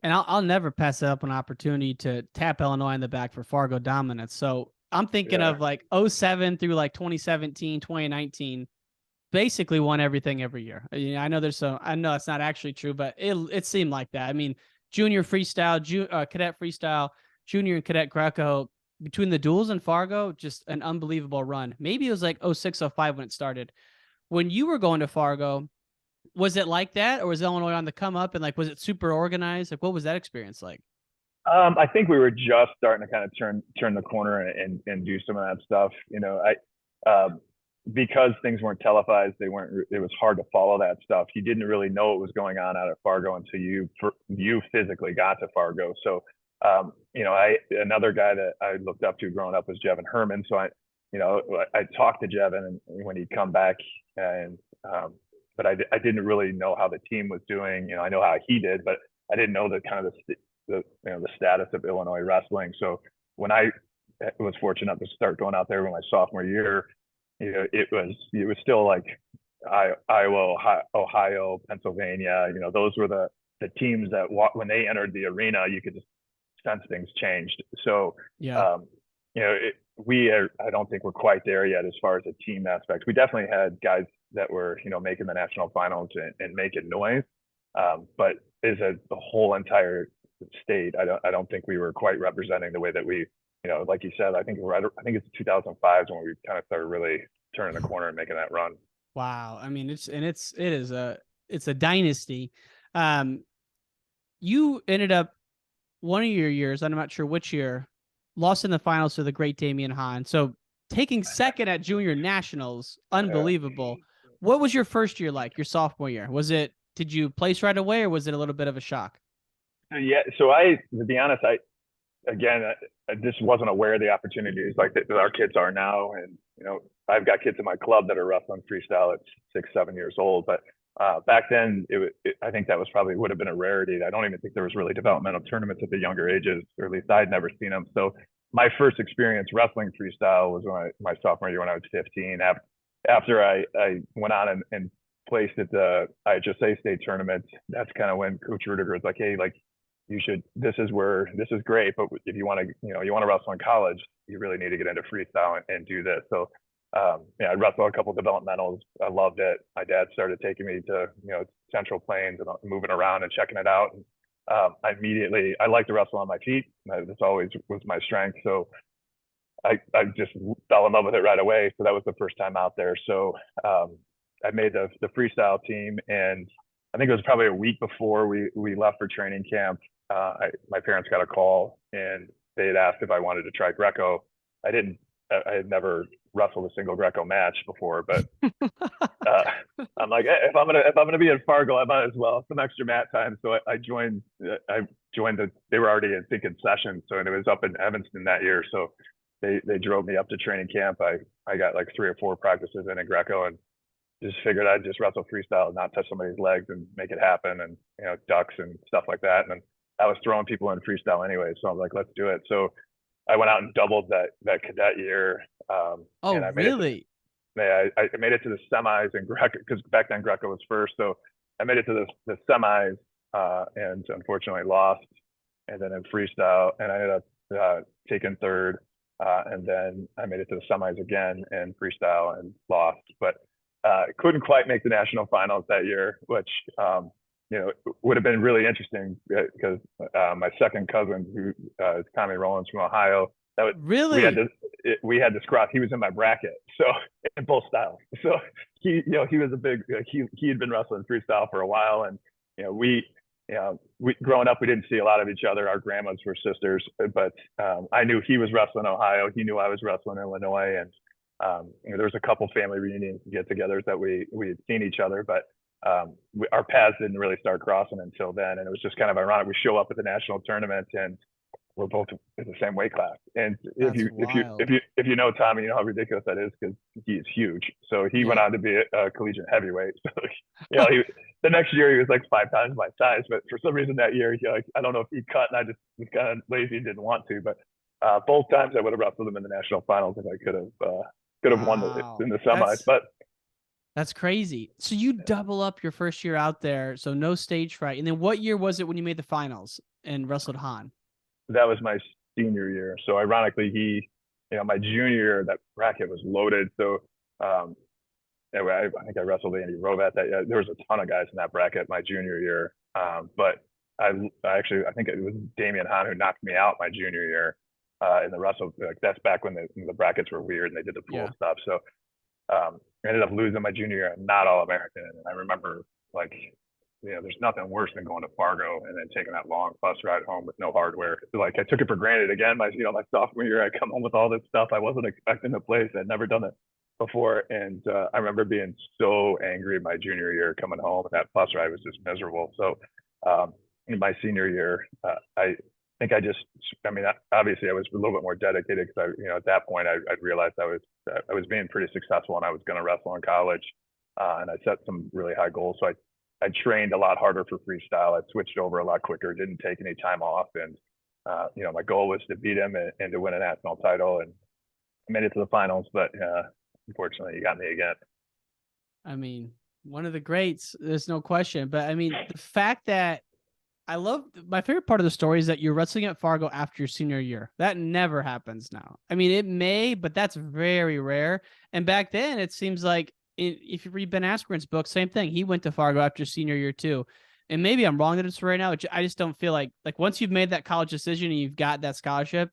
[SPEAKER 1] And I'll never pass up an opportunity to tap Illinois in the back for Fargo dominance. So I'm thinking of like 07 through like 2017, 2019, basically won everything every year. I know it's not actually true, but it seemed like that. I mean, junior freestyle, cadet freestyle, junior and cadet Greco, between the duels and Fargo, just an unbelievable run. Maybe it was like 06, 05 when it started. When you were going to Fargo, was it like that, or was Illinois on the come up, and like, was it super organized? Like, what was that experience like?
[SPEAKER 2] I think we were just starting to kind of turn the corner and do some of that stuff. Because things weren't televised, it was hard to follow that stuff. You didn't really know what was going on out at Fargo until you physically got to Fargo. So Another guy that I looked up to growing up was Jevin Herman. So I talked to Jevin when he'd come back, and but I didn't really know how the team was doing. I know how he did, but I didn't know the kind of the status of Illinois wrestling. So when I was fortunate enough to start going out there in my sophomore year, it was still like Iowa, Ohio, Pennsylvania. Those were the teams that when they entered the arena, you could just sense things changed. So
[SPEAKER 1] Yeah.
[SPEAKER 2] I don't think we're quite there yet as far as the team aspect. We definitely had guys that were making the national finals and making noise, but as the whole entire state, I don't think we were quite representing the way that we, like you said, I think it's 2005 when we kind of started really turning the corner and making that run.
[SPEAKER 1] Wow. I mean, it's a dynasty. You ended up one of your years, I'm not sure which year, lost in the finals to the great Damian Hahn. So taking second at junior nationals, unbelievable. What was your first year like, your sophomore year? Did you place right away, or was it a little bit of a shock?
[SPEAKER 2] Yeah. So to be honest, I just wasn't aware of the opportunities like that our kids are now. And, I've got kids in my club that are wrestling freestyle at 6, 7 years old. But back then, I think that would have been a rarity. I don't even think there was really developmental tournaments at the younger ages, or at least I'd never seen them. So my first experience wrestling freestyle was my sophomore year when I was 15. After I went on and placed at the IHSA state tournament, that's kind of when Coach Rudiger was like, hey, like, this is great, but if you want to wrestle in college, you really need to get into freestyle and do this. So I wrestled a couple of developmentals. I loved it. My dad started taking me to Central Plains and moving around and checking it out. And I like to wrestle on my feet. This always was my strength. So I just fell in love with it right away. So that was the first time out there. So I made the freestyle team, and I think it was probably a week before we left for training camp. My parents got a call, and they had asked if I wanted to try Greco. I had never wrestled a single Greco match before, but I'm like, hey, if I'm gonna be in Fargo, I might as well some extra mat time. So I joined. They were already in session, so and it was up in Evanston that year. So they drove me up to training camp. I got like 3 or 4 practices in Greco, and just figured I'd just wrestle freestyle and not touch somebody's legs and make it happen, and ducks and stuff like that. And I was throwing people in freestyle anyway, so I was like, let's do it. So I went out and doubled that cadet year.
[SPEAKER 1] And I really?
[SPEAKER 2] I made it to the semis in Greco, because back then Greco was first. So I made it to the semis and unfortunately lost. And then in freestyle, and I ended up taking third. And then I made it to the semis again in freestyle and lost. But couldn't quite make the national finals that year, which would have been really interesting because my second cousin, who is Tommy Rollins from Ohio,
[SPEAKER 1] really
[SPEAKER 2] we had this cross. He was in my bracket, so in both styles. So he was a big he had been wrestling freestyle for a while, and we growing up we didn't see a lot of each other. Our grandmas were sisters, but I knew he was wrestling Ohio. He knew I was wrestling Illinois, and there was a couple family reunions and get-togethers that we had seen each other, but our paths didn't really start crossing until then. And it was just kind of ironic. We show up at the national tournament and we're both in the same weight class. And if you know Tommy, you know how ridiculous that is, because he is huge. So he went on to be a collegiate heavyweight. So the next year he was like 5 times my size, but for some reason that year I don't know if he cut, and I just was kind of lazy and didn't want to. But both times I would have wrestled him in the national finals if I could have won in the semis.
[SPEAKER 1] That's crazy. So you double up your first year out there, so no stage fright. And then what year was it when you made the finals and wrestled Hahn?
[SPEAKER 2] That was my senior year. So ironically, my junior year, that bracket was loaded. So anyway, I think I wrestled Andy Rovat that year. There was a ton of guys in that bracket my junior year. But I think it was Damian Hahn who knocked me out my junior year in the wrestle. Like, that's back when the brackets were weird and they did the pool stuff. So I ended up losing my junior year and not All-American. And I remember, like, there's nothing worse than going to Fargo and then taking that long bus ride home with no hardware. Like, I took it for granted again. My sophomore year, I come home with all this stuff I wasn't expecting to place. I'd never done it before. And I remember being so angry my junior year coming home, and that bus ride was just miserable. So in my senior year, I think I mean, obviously I was a little bit more dedicated because at that point I realized I was being pretty successful and I was going to wrestle in college. And I set some really high goals. So I trained a lot harder for freestyle. I switched over a lot quicker, didn't take any time off. And, my goal was to beat him and to win a national title. And I made it to the finals, but unfortunately he got me again.
[SPEAKER 1] I mean, one of the greats, there's no question. But I mean, the fact that I love my favorite part of the story is that you're wrestling at Fargo after your senior year. That never happens now. I mean, it may, but that's very rare. And back then, it seems like if you read Ben Askren's book, same thing. He went to Fargo after senior year too. And maybe I'm wrong that it's right now. I just don't feel like once you've made that college decision and you've got that scholarship,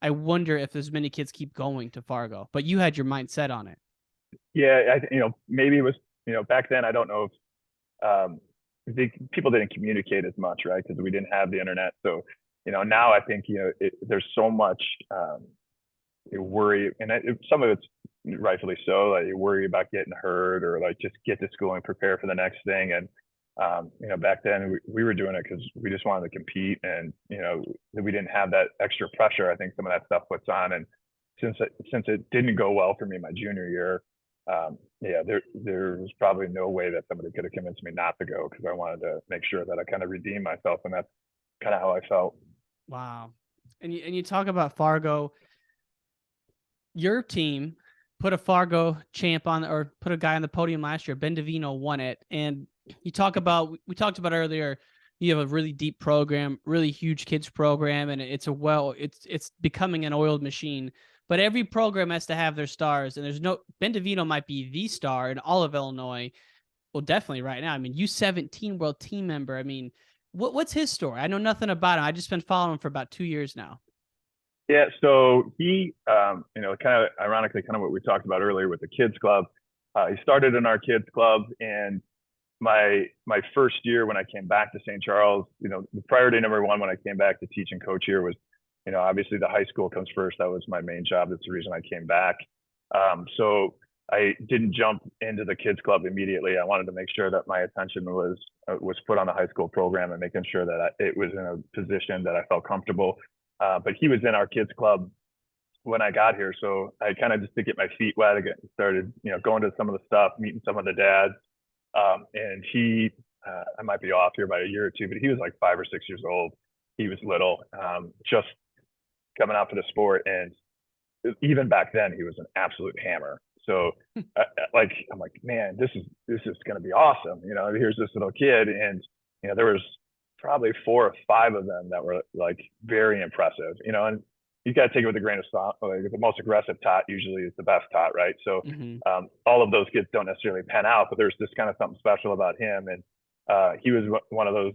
[SPEAKER 1] I wonder if there's many kids keep going to Fargo. But you had your mind set on it.
[SPEAKER 2] Yeah, maybe it was, back then I don't know if people didn't communicate as much, right? Because we didn't have the internet. So, now I think, there's so much worry, and some of it's rightfully so. Like you worry about getting hurt or like just get to school and prepare for the next thing. And, back then we were doing it because we just wanted to compete and, we didn't have that extra pressure. I think some of that stuff puts on. And since it didn't go well for me my junior year, there was probably no way that somebody could have convinced me not to go because I wanted to make sure that I kind of redeemed myself, and that's kind of how I felt.
[SPEAKER 1] Wow. And you talk about Fargo. Your team put a Fargo champ on, or put a guy on the podium last year. Ben Davino won it. And we talked about earlier, you have a really deep program, really huge kids program, and it's becoming an oiled machine. But every program has to have their stars, and Ben Davino might be the star in all of Illinois. Well, definitely right now. I mean, U17 World Team member. I mean, what's his story? I know nothing about him. I just been following him for about 2 years now.
[SPEAKER 2] Yeah, so he, kind of ironically, kind of what we talked about earlier with the kids club. He started in our kids club, and my first year when I came back to St. Charles, the priority number one when I came back to teach and coach here was, obviously the high school comes first. That was my main job. That's the reason I came back. So I didn't jump into the kids club immediately. I wanted to make sure that my attention was put on the high school program and making sure that it was in a position that I felt comfortable. But he was in our kids club when I got here. So I kind of just to get my feet wet, again, started, going to some of the stuff, meeting some of the dads. And he, I might be off here by a year or two, but he was like 5 or 6 years old. He was little, just coming out for the sport. And even back then, he was an absolute hammer. So I'm like, man, this is going to be awesome. Here's this little kid. And, there was probably 4 or 5 of them that were like very impressive, and you got to take it with a grain of salt. Like, the most aggressive tot usually is the best tot, right? So all of those kids don't necessarily pan out, but there's just kind of something special about him. And he was one of those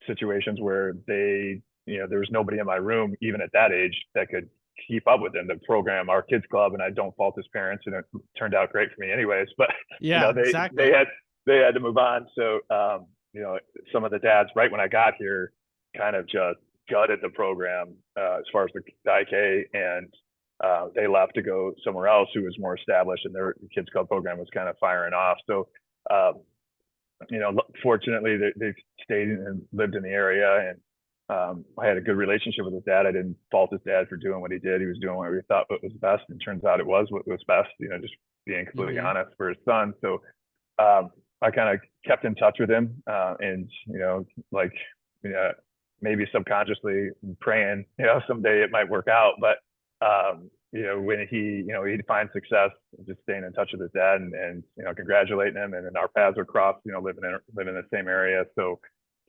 [SPEAKER 2] situations where there was nobody in my room, even at that age, that could keep up with him. The program, our kids club, and I don't fault his parents, and it turned out great for me anyways. But
[SPEAKER 1] yeah, exactly.
[SPEAKER 2] They had to move on. So some of the dads, right when I got here, kind of just gutted the program as far as the IK, and they left to go somewhere else who was more established, and their kids club program was kind of firing off. So, fortunately, they stayed and lived in the area, and I had a good relationship with his dad. I didn't fault his dad for doing what he did. He was doing what we thought was best, and turns out it was what was best. Just being completely honest for his son. So I kind of kept in touch with him, and maybe subconsciously praying, someday it might work out. But when he'd find success, just staying in touch with his dad and congratulating him, and then our paths would cross, living in the same area. So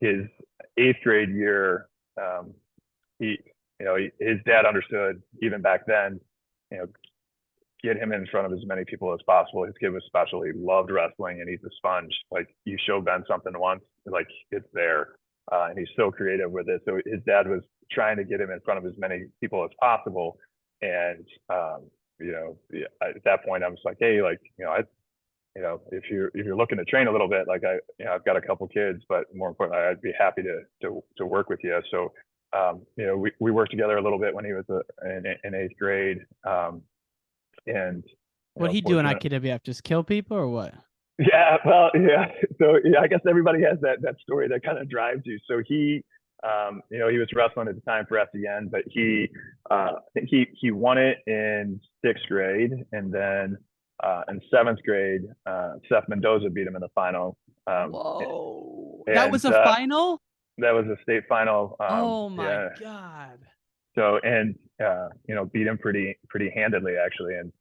[SPEAKER 2] his 8th grade year, his dad understood even back then, get him in front of as many people as possible. His kid was special. He loved wrestling, and he's a sponge. Like, you show Ben something once, like, it's there. And he's so creative with it. So his dad was trying to get him in front of as many people as possible. And, at that point I was like, hey, if you're looking to train a little bit, like I've got a couple kids, but more importantly, I'd be happy to work with you. So, we worked together a little bit when he was in 8th grade. And
[SPEAKER 1] what he do in IKWF? Just kill people or what?
[SPEAKER 2] Yeah, well, yeah. So I guess everybody has that story that kind of drives you. So he You know, he was wrestling at the time for FDN, but I think he won it in 6th grade, and then in 7th grade, Seth Mendoza beat him in the final.
[SPEAKER 1] Whoa. That
[SPEAKER 2] And
[SPEAKER 1] was a final?
[SPEAKER 2] that was a state final.
[SPEAKER 1] Oh my
[SPEAKER 2] Yeah.
[SPEAKER 1] God.
[SPEAKER 2] So, and you know, beat him pretty handedly actually. And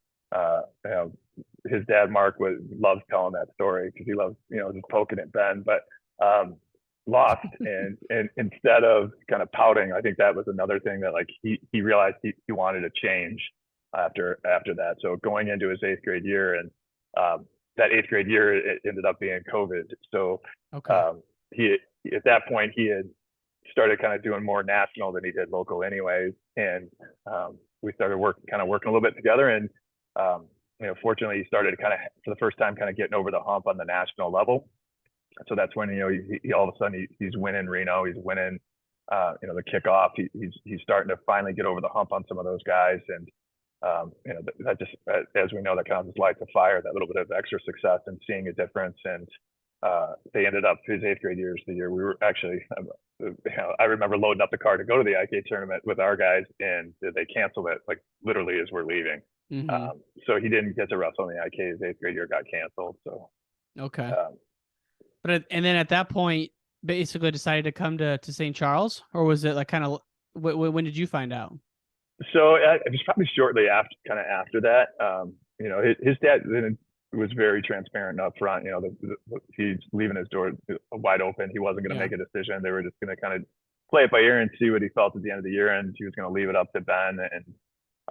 [SPEAKER 2] you know, his dad Mark loves telling that story because he loves, you know, just poking at Ben, but lost. And instead of kind of pouting, I think that was another thing that like he realized he wanted to change after that. So going into his 8th grade year, and that 8th grade year, it ended up being COVID. So
[SPEAKER 1] Okay.
[SPEAKER 2] he at that point he had started kind of doing more national than he did local anyways. And we started working a little bit together. And, you know, fortunately he started kind of for the first time kind of getting over the hump on the national level. So that's when, you know, he all of a sudden he's winning Reno, he's winning, you know, the kickoff. He's starting to finally get over the hump on some of those guys. And, you know, that just, as we know, that kind of just lights a fire, that little bit of extra success and seeing a difference. And they ended up, his 8th grade year is the year we were actually, you know, I remember loading up the car to go to the IK tournament with our guys, and they canceled it like literally as we're leaving.
[SPEAKER 1] Mm-hmm.
[SPEAKER 2] So he didn't get to wrestle in the IK. His 8th grade year got canceled. So
[SPEAKER 1] Okay. But and then at that point, basically decided to come to St. Charles, or was it like kind of when did you find out?
[SPEAKER 2] So it was probably shortly after that. You know, his dad was very transparent and upfront. You know, he's leaving his door wide open. He wasn't going to make a decision. They were just going to kind of play it by ear and see what he felt at the end of the year, and he was going to leave it up to Ben. And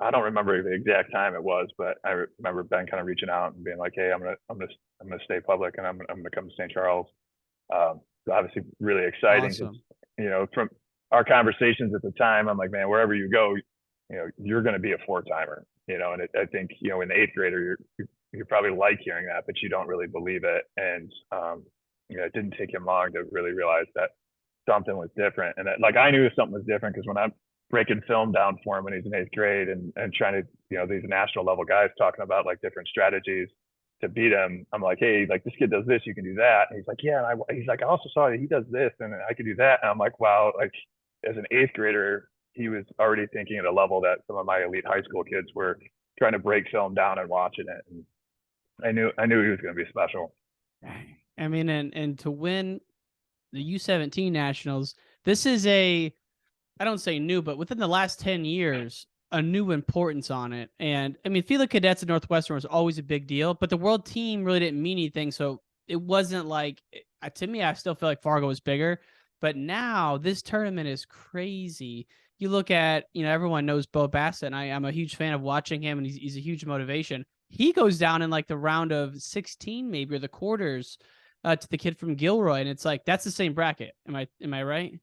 [SPEAKER 2] I don't remember the exact time it was, but I remember Ben kind of reaching out and being like, "Hey, I'm gonna stay public, and I'm gonna come to St. Charles." So obviously, really exciting.
[SPEAKER 1] Awesome.
[SPEAKER 2] You know, from our conversations at the time, I'm like, man, wherever you go, you know, you're going to be a 4-timer. You know, and I think, you know, in the 8th grader, you probably like hearing that, but you don't really believe it. And you know, it didn't take him long to really realize that something was different. And like I knew something was different because when I'm breaking film down for him when he's in 8th grade and trying to, you know, these national level guys talking about like different strategies to beat him, I'm like, hey, like this kid does this, you can do that. And he's like, yeah. And he's like, I also saw that he does this and I could do that. And I'm like, wow, like as an 8th grader, he was already thinking at a level that some of my elite high school kids were trying to break film down and watching it. And I knew he was going to be special.
[SPEAKER 1] I mean, and to win the U17 nationals, this is I don't say new, but within the last 10 years, a new importance on it. And I mean, FILA Cadets at Northwestern was always a big deal, but the world team really didn't mean anything. So it wasn't like, to me, I still feel like Fargo was bigger. But now this tournament is crazy. You look at, you know, everyone knows Bo Bassett, and I'm a huge fan of watching him, and he's a huge motivation. He goes down in like the round of 16, maybe, or the quarters to the kid from Gilroy. And it's like, that's the same bracket. Am I right?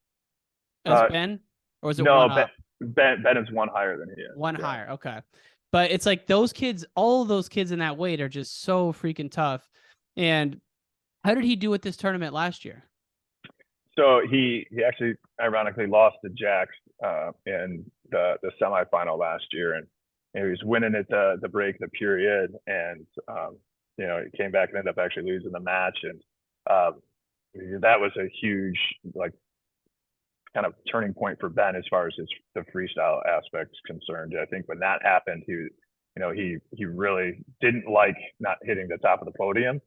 [SPEAKER 1] As Ben? Or is it
[SPEAKER 2] no,
[SPEAKER 1] one up?
[SPEAKER 2] Ben is one higher than he is.
[SPEAKER 1] One higher. Okay. But it's like those kids, all of those kids in that weight are just so freaking tough. And how did he do at this tournament last year?
[SPEAKER 2] So he actually ironically lost to Jax in the semifinal last year, and he was winning at the break, the period, and you know, he came back and ended up actually losing the match, and that was a huge like kind of turning point for Ben as far as the freestyle aspect is concerned. I think when that happened, you know, he really didn't like not hitting the top of the podium.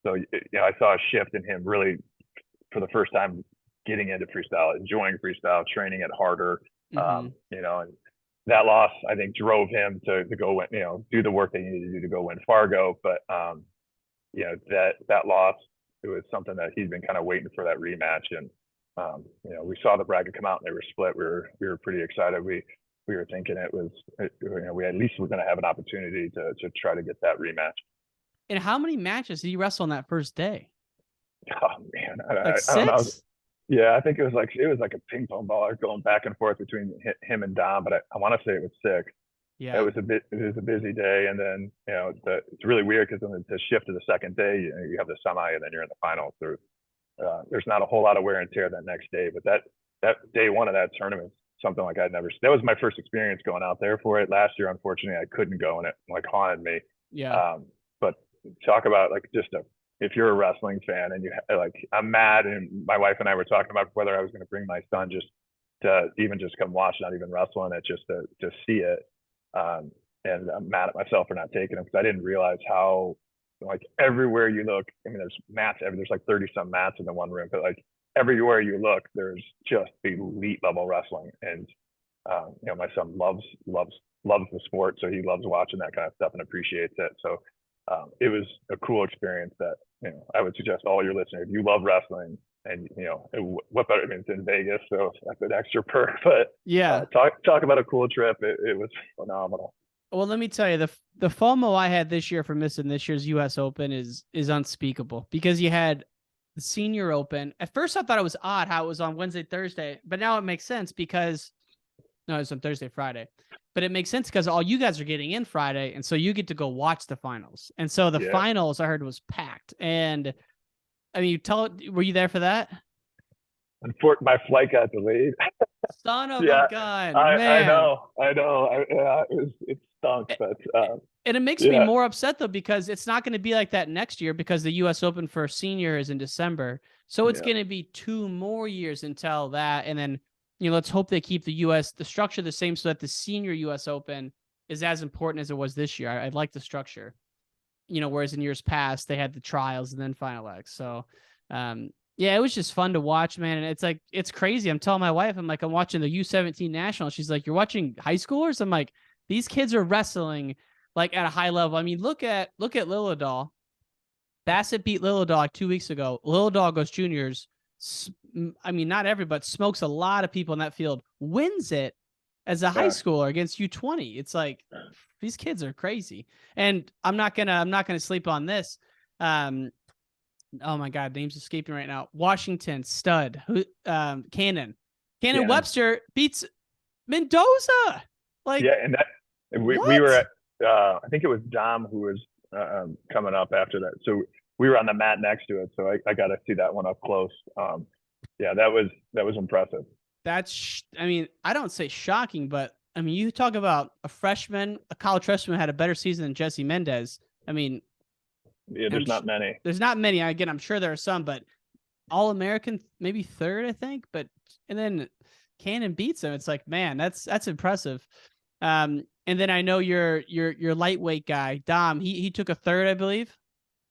[SPEAKER 2] So, you know, I saw a shift in him really for the first time getting into freestyle, enjoying freestyle, training it harder. You know, and that loss, I think, drove him to go win, you know, do the work they needed to do to go win Fargo. But, you know, that loss, it was something that he'd been kind of waiting for that rematch. And, you know, we saw the bracket come out and they were split. We were pretty excited. We were thinking you know, we at least were going to have an opportunity to try to get that rematch.
[SPEAKER 1] And how many matches did you wrestle on that first day?
[SPEAKER 2] Oh man,
[SPEAKER 1] Like
[SPEAKER 2] I don't know.
[SPEAKER 1] 6?
[SPEAKER 2] Yeah, I think it was like a ping pong ball going back and forth between him and Dom, but I want to say it was 6.
[SPEAKER 1] Yeah,
[SPEAKER 2] it was a busy day, and then, you know, it's really weird because then the shift to the second day, you have the semi, and then you're in the finals. There's not a whole lot of wear and tear that next day, but that day one of that tournament, something like I'd never. That was my first experience going out there for it. Last year, unfortunately, I couldn't go, and it like haunted me.
[SPEAKER 1] yeah.
[SPEAKER 2] But talk about like just a if you're a wrestling fan and you like, I'm mad, and my wife and I were talking about whether I was going to bring my son just to even just come watch, not even wrestling it, just to see it. And I'm mad at myself for not taking him because I didn't realize how, like, everywhere you look, I mean, there's mats, there's like 30 some mats in the one room, but like everywhere you look, there's just elite level wrestling. And my son loves the sport, so he loves watching that kind of stuff and appreciates it. So it was a cool experience that I would suggest all your listeners, if you love wrestling, and what better, I mean, it's in Vegas, so that's an extra perk. But
[SPEAKER 1] yeah,
[SPEAKER 2] talk about a cool trip. It was phenomenal.
[SPEAKER 1] Well, let me tell you, the FOMO I had this year for missing this year's U.S. Open is unspeakable, because you had the Senior Open. At first, I thought it was odd how it was on Wednesday, Thursday, but now it makes sense because no, it's on Thursday, Friday. But it makes sense because all you guys are getting in Friday, and so you get to go watch the finals. And so the finals, I heard, was packed. And I mean, were you there for that?
[SPEAKER 2] Unfortunately, my flight got delayed.
[SPEAKER 1] Son of a gun, man.
[SPEAKER 2] I know. It stunk, but
[SPEAKER 1] and it makes me more upset though, because it's not going to be like that next year, because the U.S. Open for senior is in December, so it's going to be 2 more years until that, and then let's hope they keep the structure the same, so that the senior U.S. Open is as important as it was this year. I like the structure, whereas in years past they had the trials and then final X. So yeah, it was just fun to watch, man. And it's crazy. I'm telling my wife, I'm like, I'm watching the U17 National. She's like, you're watching high schoolers? I'm like, these kids are wrestling like at a high level. I mean, look at Lillidahl. Bassett beat Lillidahl like 2 weeks ago. Lillidahl goes juniors. I mean, not everybody, but smokes a lot of people in that field. Wins it as a high schooler against U20. It's like, these kids are crazy. And I'm not gonna sleep on this. Oh my God, name's escaping right now. Washington stud, Cannon Webster beats Mendoza. Like,
[SPEAKER 2] and that we were at, I think it was Dom who was coming up after that. So we were on the mat next to it, so I got to see that one up close. Yeah, that was impressive.
[SPEAKER 1] That's, I mean, I don't say shocking, but I mean, you talk about a college freshman had a better season than Jesse Mendez. I mean,
[SPEAKER 2] yeah, there's not many.
[SPEAKER 1] There's not many. Again, I'm sure there are some, but All-American, maybe third, I think. And then Cannon beats him. It's like, man, that's impressive. And then I know your lightweight guy, Dom. He took a third, I believe.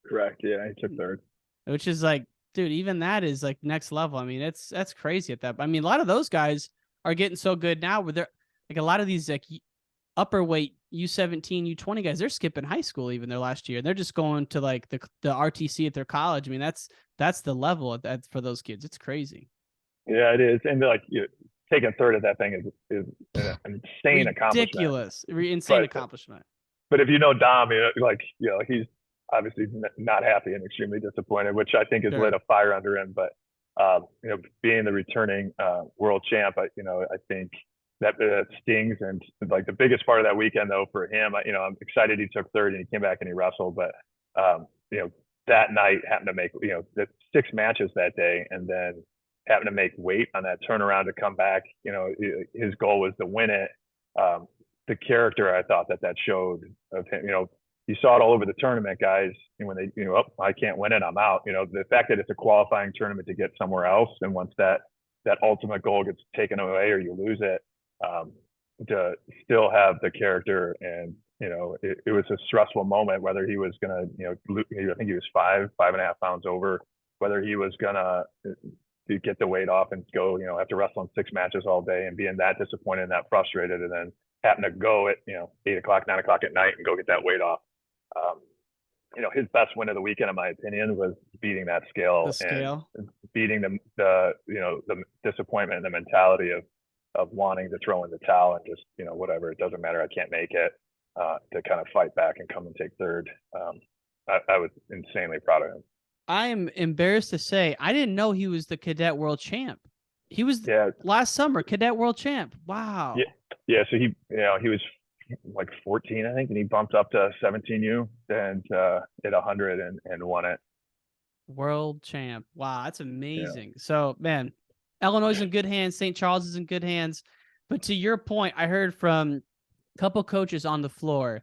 [SPEAKER 2] Correct. Yeah, he took third.
[SPEAKER 1] Which is like, dude, even that is like next level. I mean, that's crazy at that. I mean, a lot of those guys are getting so good now, where they're like, a lot of these like upper weight U17, U20 guys, they're skipping high school even their last year. They're just going to like the RTC at their college. I mean, that's the level for those kids. It's crazy.
[SPEAKER 2] Yeah, it is. And like, taking third at that thing is an insane accomplishment.
[SPEAKER 1] Insane accomplishment.
[SPEAKER 2] But if you know Dom, he's obviously not happy and extremely disappointed, which I think has lit a fire under him. But being the returning world champ, I think that stings. And like, the biggest part of that weekend though for him, I'm excited he took third and he came back and he wrestled, but that night happened to make the 6 matches that day, and then happened to make weight on that turnaround to come back. His goal was to win it. The character, I thought that showed of him, you saw it all over the tournament, guys. And when they, I can't win it, I'm out. The fact that it's a qualifying tournament to get somewhere else, and once that ultimate goal gets taken away or you lose it, to still have the character. And it was a stressful moment, whether he was gonna, I think he was 5.5 pounds over, whether he was gonna get the weight off and go, after wrestling 6 matches all day and being that disappointed and that frustrated, and then happen to go at 8 o'clock, 9 o'clock at night and go get that weight off. His best win of the weekend, in my opinion, was beating that scale. And beating the disappointment and the mentality of wanting to throw in the towel and just, whatever, it doesn't matter, I can't make it, to kind of fight back and come and take third. I was insanely proud of him.
[SPEAKER 1] I am embarrassed to say, I didn't know he was the cadet world champ. He was last summer cadet world champ. Wow.
[SPEAKER 2] Yeah. So he was like 14, I think, and he bumped up to 17U and at 100 and won it.
[SPEAKER 1] World champ. Wow, that's amazing. Yeah. So, man, Illinois is in good hands. St. Charles is in good hands. But to your point, I heard from a couple coaches on the floor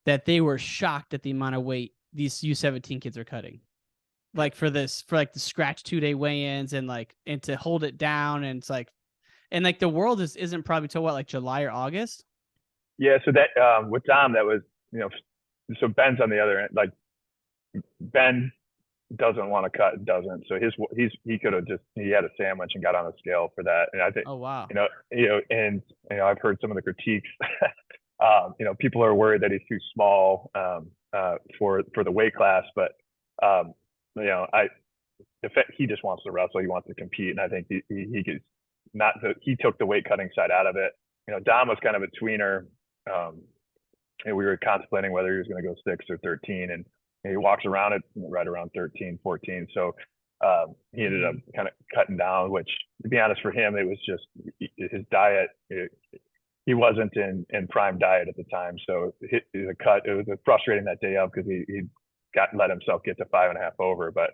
[SPEAKER 1] that they were shocked at the amount of weight these U17 kids are cutting. like for the scratch 2-day weigh-ins and to hold it down. And it's like, and like the world isn't probably till what, like July or August.
[SPEAKER 2] Yeah. So that, with Dom, that was, so Ben's on the other end. Like Ben doesn't want to cut, doesn't. So he could have he had a sandwich and got on a scale for that. And I think,
[SPEAKER 1] Oh, wow.
[SPEAKER 2] and I've heard some of the critiques. People are worried that he's too small for the weight class, but he just wants to wrestle. He wants to compete, and I think he took the weight cutting side out of it. Dom was kind of a tweener. And we were contemplating whether he was going to go 6 or 13, and he walks around it right around 13, 14. So he ended up kind of cutting down, which, to be honest, for him, it was just his diet. He wasn't in prime diet at the time. So it was frustrating that day up because he let himself get to 5.5 over. But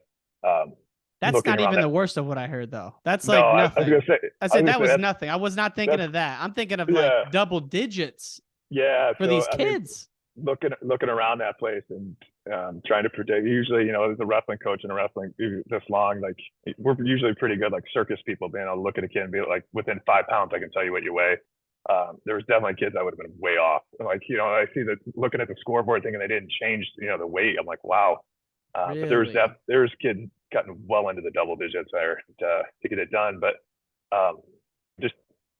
[SPEAKER 1] that's not even the worst of what I heard, though. That's
[SPEAKER 2] like
[SPEAKER 1] nothing.
[SPEAKER 2] I was gonna say,
[SPEAKER 1] I said that was nothing. I was not thinking of that. I'm thinking of like double digits.
[SPEAKER 2] Yeah,
[SPEAKER 1] for these kids.
[SPEAKER 2] Looking around that place and trying to predict. Usually, as a wrestling coach and a wrestling this long, like we're usually pretty good, like circus people, being able to look at a kid and be like, within 5 pounds, I can tell you what you weigh. There was definitely kids I would have been way off. Like, I see that looking at the scoreboard thinking they didn't change, the weight. I'm like, wow.
[SPEAKER 1] Really?
[SPEAKER 2] But there was kids cutting well into the double digits there to get it done. But just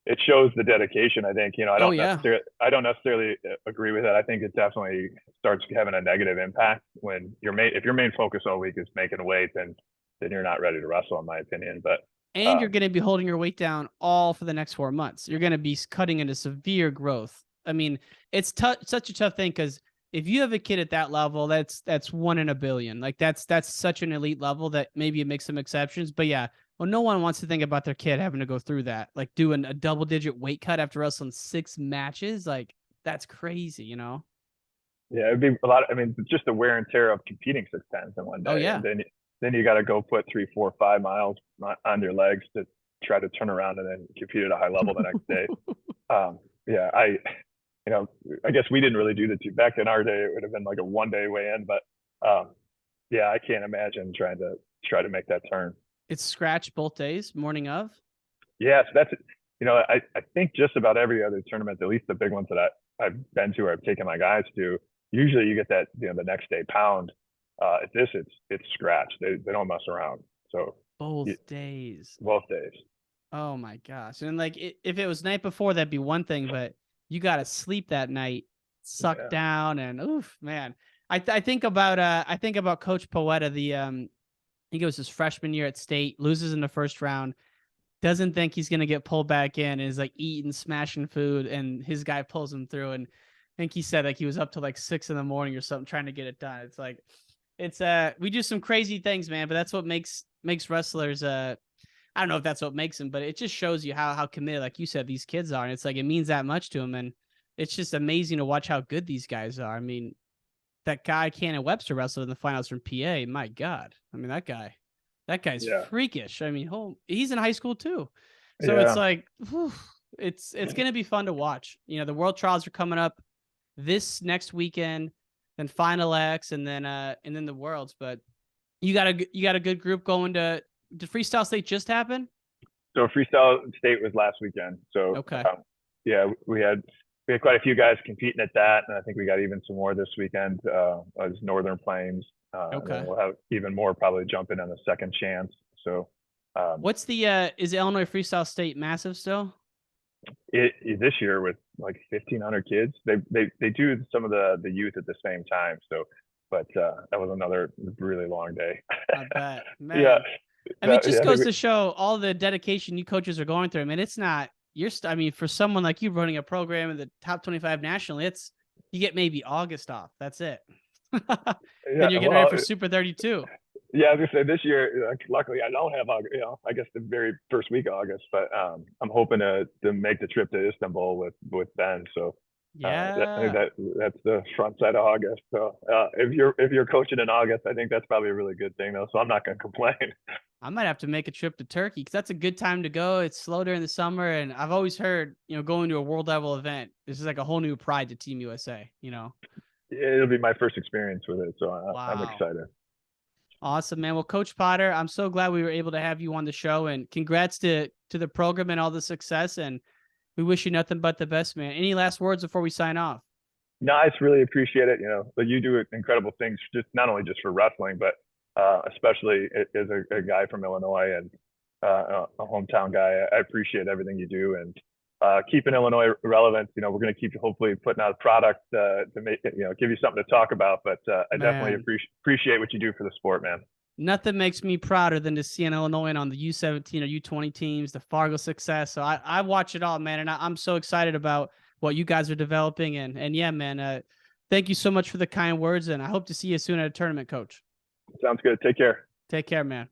[SPEAKER 2] it shows the dedication. I think, I don't necessarily agree with that. I think it definitely starts having a negative impact when if your main focus all week is making weight, then you're not ready to wrestle, in my opinion. But
[SPEAKER 1] you're going to be holding your weight down all for the next 4 months. You're going to be cutting into severe growth. I mean, it's such a tough thing, because if you have a kid at that level, that's 1 in a billion. Like that's such an elite level that maybe it makes some exceptions. But yeah, well, no one wants to think about their kid having to go through that, like doing a double-digit weight cut after wrestling 6 matches. Like that's crazy,
[SPEAKER 2] Yeah, it'd be a lot. Just the wear and tear of competing 6 times in one day.
[SPEAKER 1] Oh yeah.
[SPEAKER 2] And then you got to go put 3, 4, 5 miles on your legs to try to turn around and then compete at a high level the next day. I guess we didn't really do the two back in our day. It would have been like a 1-day weigh-in, but I can't imagine trying to make that turn.
[SPEAKER 1] It's scratch both days, morning of.
[SPEAKER 2] Yes, that's I think just about every other tournament, at least the big ones that I've been to or I've taken my guys to, usually you get that the next day pound. At this, it's scratch. They don't mess around. So
[SPEAKER 1] both days.
[SPEAKER 2] Oh
[SPEAKER 1] my gosh! And like if it was night before, that'd be one thing, but you got to sleep that night, suck down, and oof, man. I think about Coach Poeta. He goes his freshman year at State, loses in the first round, doesn't think he's gonna get pulled back in, and is like eating, smashing food, and his guy pulls him through. And I think he said like he was up till like 6 a.m. or something trying to get it done. It's like we do some crazy things, man, but that's what makes wrestlers. I don't know if that's what makes them, but it just shows you how committed, like you said, these kids are. And it's like, it means that much to them. And it's just amazing to watch how good these guys are. I mean, that guy Cannon Webster wrestled in the finals from PA. My God. I mean, that guy's freakish. I mean, he's in high school too. So it's like, whew, it's going to be fun to watch. The World Trials are coming up this next weekend, then Final X, and then the Worlds. But you got a good group going to. Did Freestyle State just happen?
[SPEAKER 2] So Freestyle State was last weekend. So
[SPEAKER 1] okay.
[SPEAKER 2] We had quite a few guys competing at that, and I think we got even some more this weekend. As Northern Plains.
[SPEAKER 1] Okay.
[SPEAKER 2] We'll have even more probably jumping on the second chance. So,
[SPEAKER 1] what's the is Illinois Freestyle State massive still?
[SPEAKER 2] This year with like 1,500 kids. They do some of the youth at the same time. So, but that was another really long day.
[SPEAKER 1] I bet, man. Yeah. I mean, it just goes to show all the dedication you coaches are going through. I mean, it's not for someone like you running a program in the top 25 nationally, you get maybe August off. That's it. Then you're getting ready for Super 32.
[SPEAKER 2] Yeah, I was gonna say this year, luckily I don't have August, I guess the very first week of August, but I'm hoping to make the trip to Istanbul with Ben. So I think that's the front side of August. So if you're coaching in August, I think that's probably a really good thing though. So I'm not gonna complain.
[SPEAKER 1] I might have to make a trip to Turkey because that's a good time to go. It's slow during the summer, and I've always heard, going to a world level event, this is like a whole new pride to Team USA.
[SPEAKER 2] It'll be my first experience with it, so I'm excited.
[SPEAKER 1] Awesome, man. Well, Coach Potter, I'm so glad we were able to have you on the show, and congrats to the program and all the success. And we wish you nothing but the best, man. Any last words before we sign off?
[SPEAKER 2] No, I just really appreciate it. But you do incredible things, just not only just for wrestling, but especially as a guy from Illinois and a hometown guy. I appreciate everything you do, and keeping Illinois relevant. We're going to keep hopefully putting out a product to make it, give you something to talk about. But I definitely appreciate what you do for the sport, man.
[SPEAKER 1] Nothing makes me prouder than to see an Illinois on the U17 or U20 teams, the Fargo success. So I watch it all, man, and I'm so excited about what you guys are developing. And yeah, man, thank you so much for the kind words, and I hope to see you soon at a tournament, Coach.
[SPEAKER 2] Sounds good. Take care.
[SPEAKER 1] Take care, man.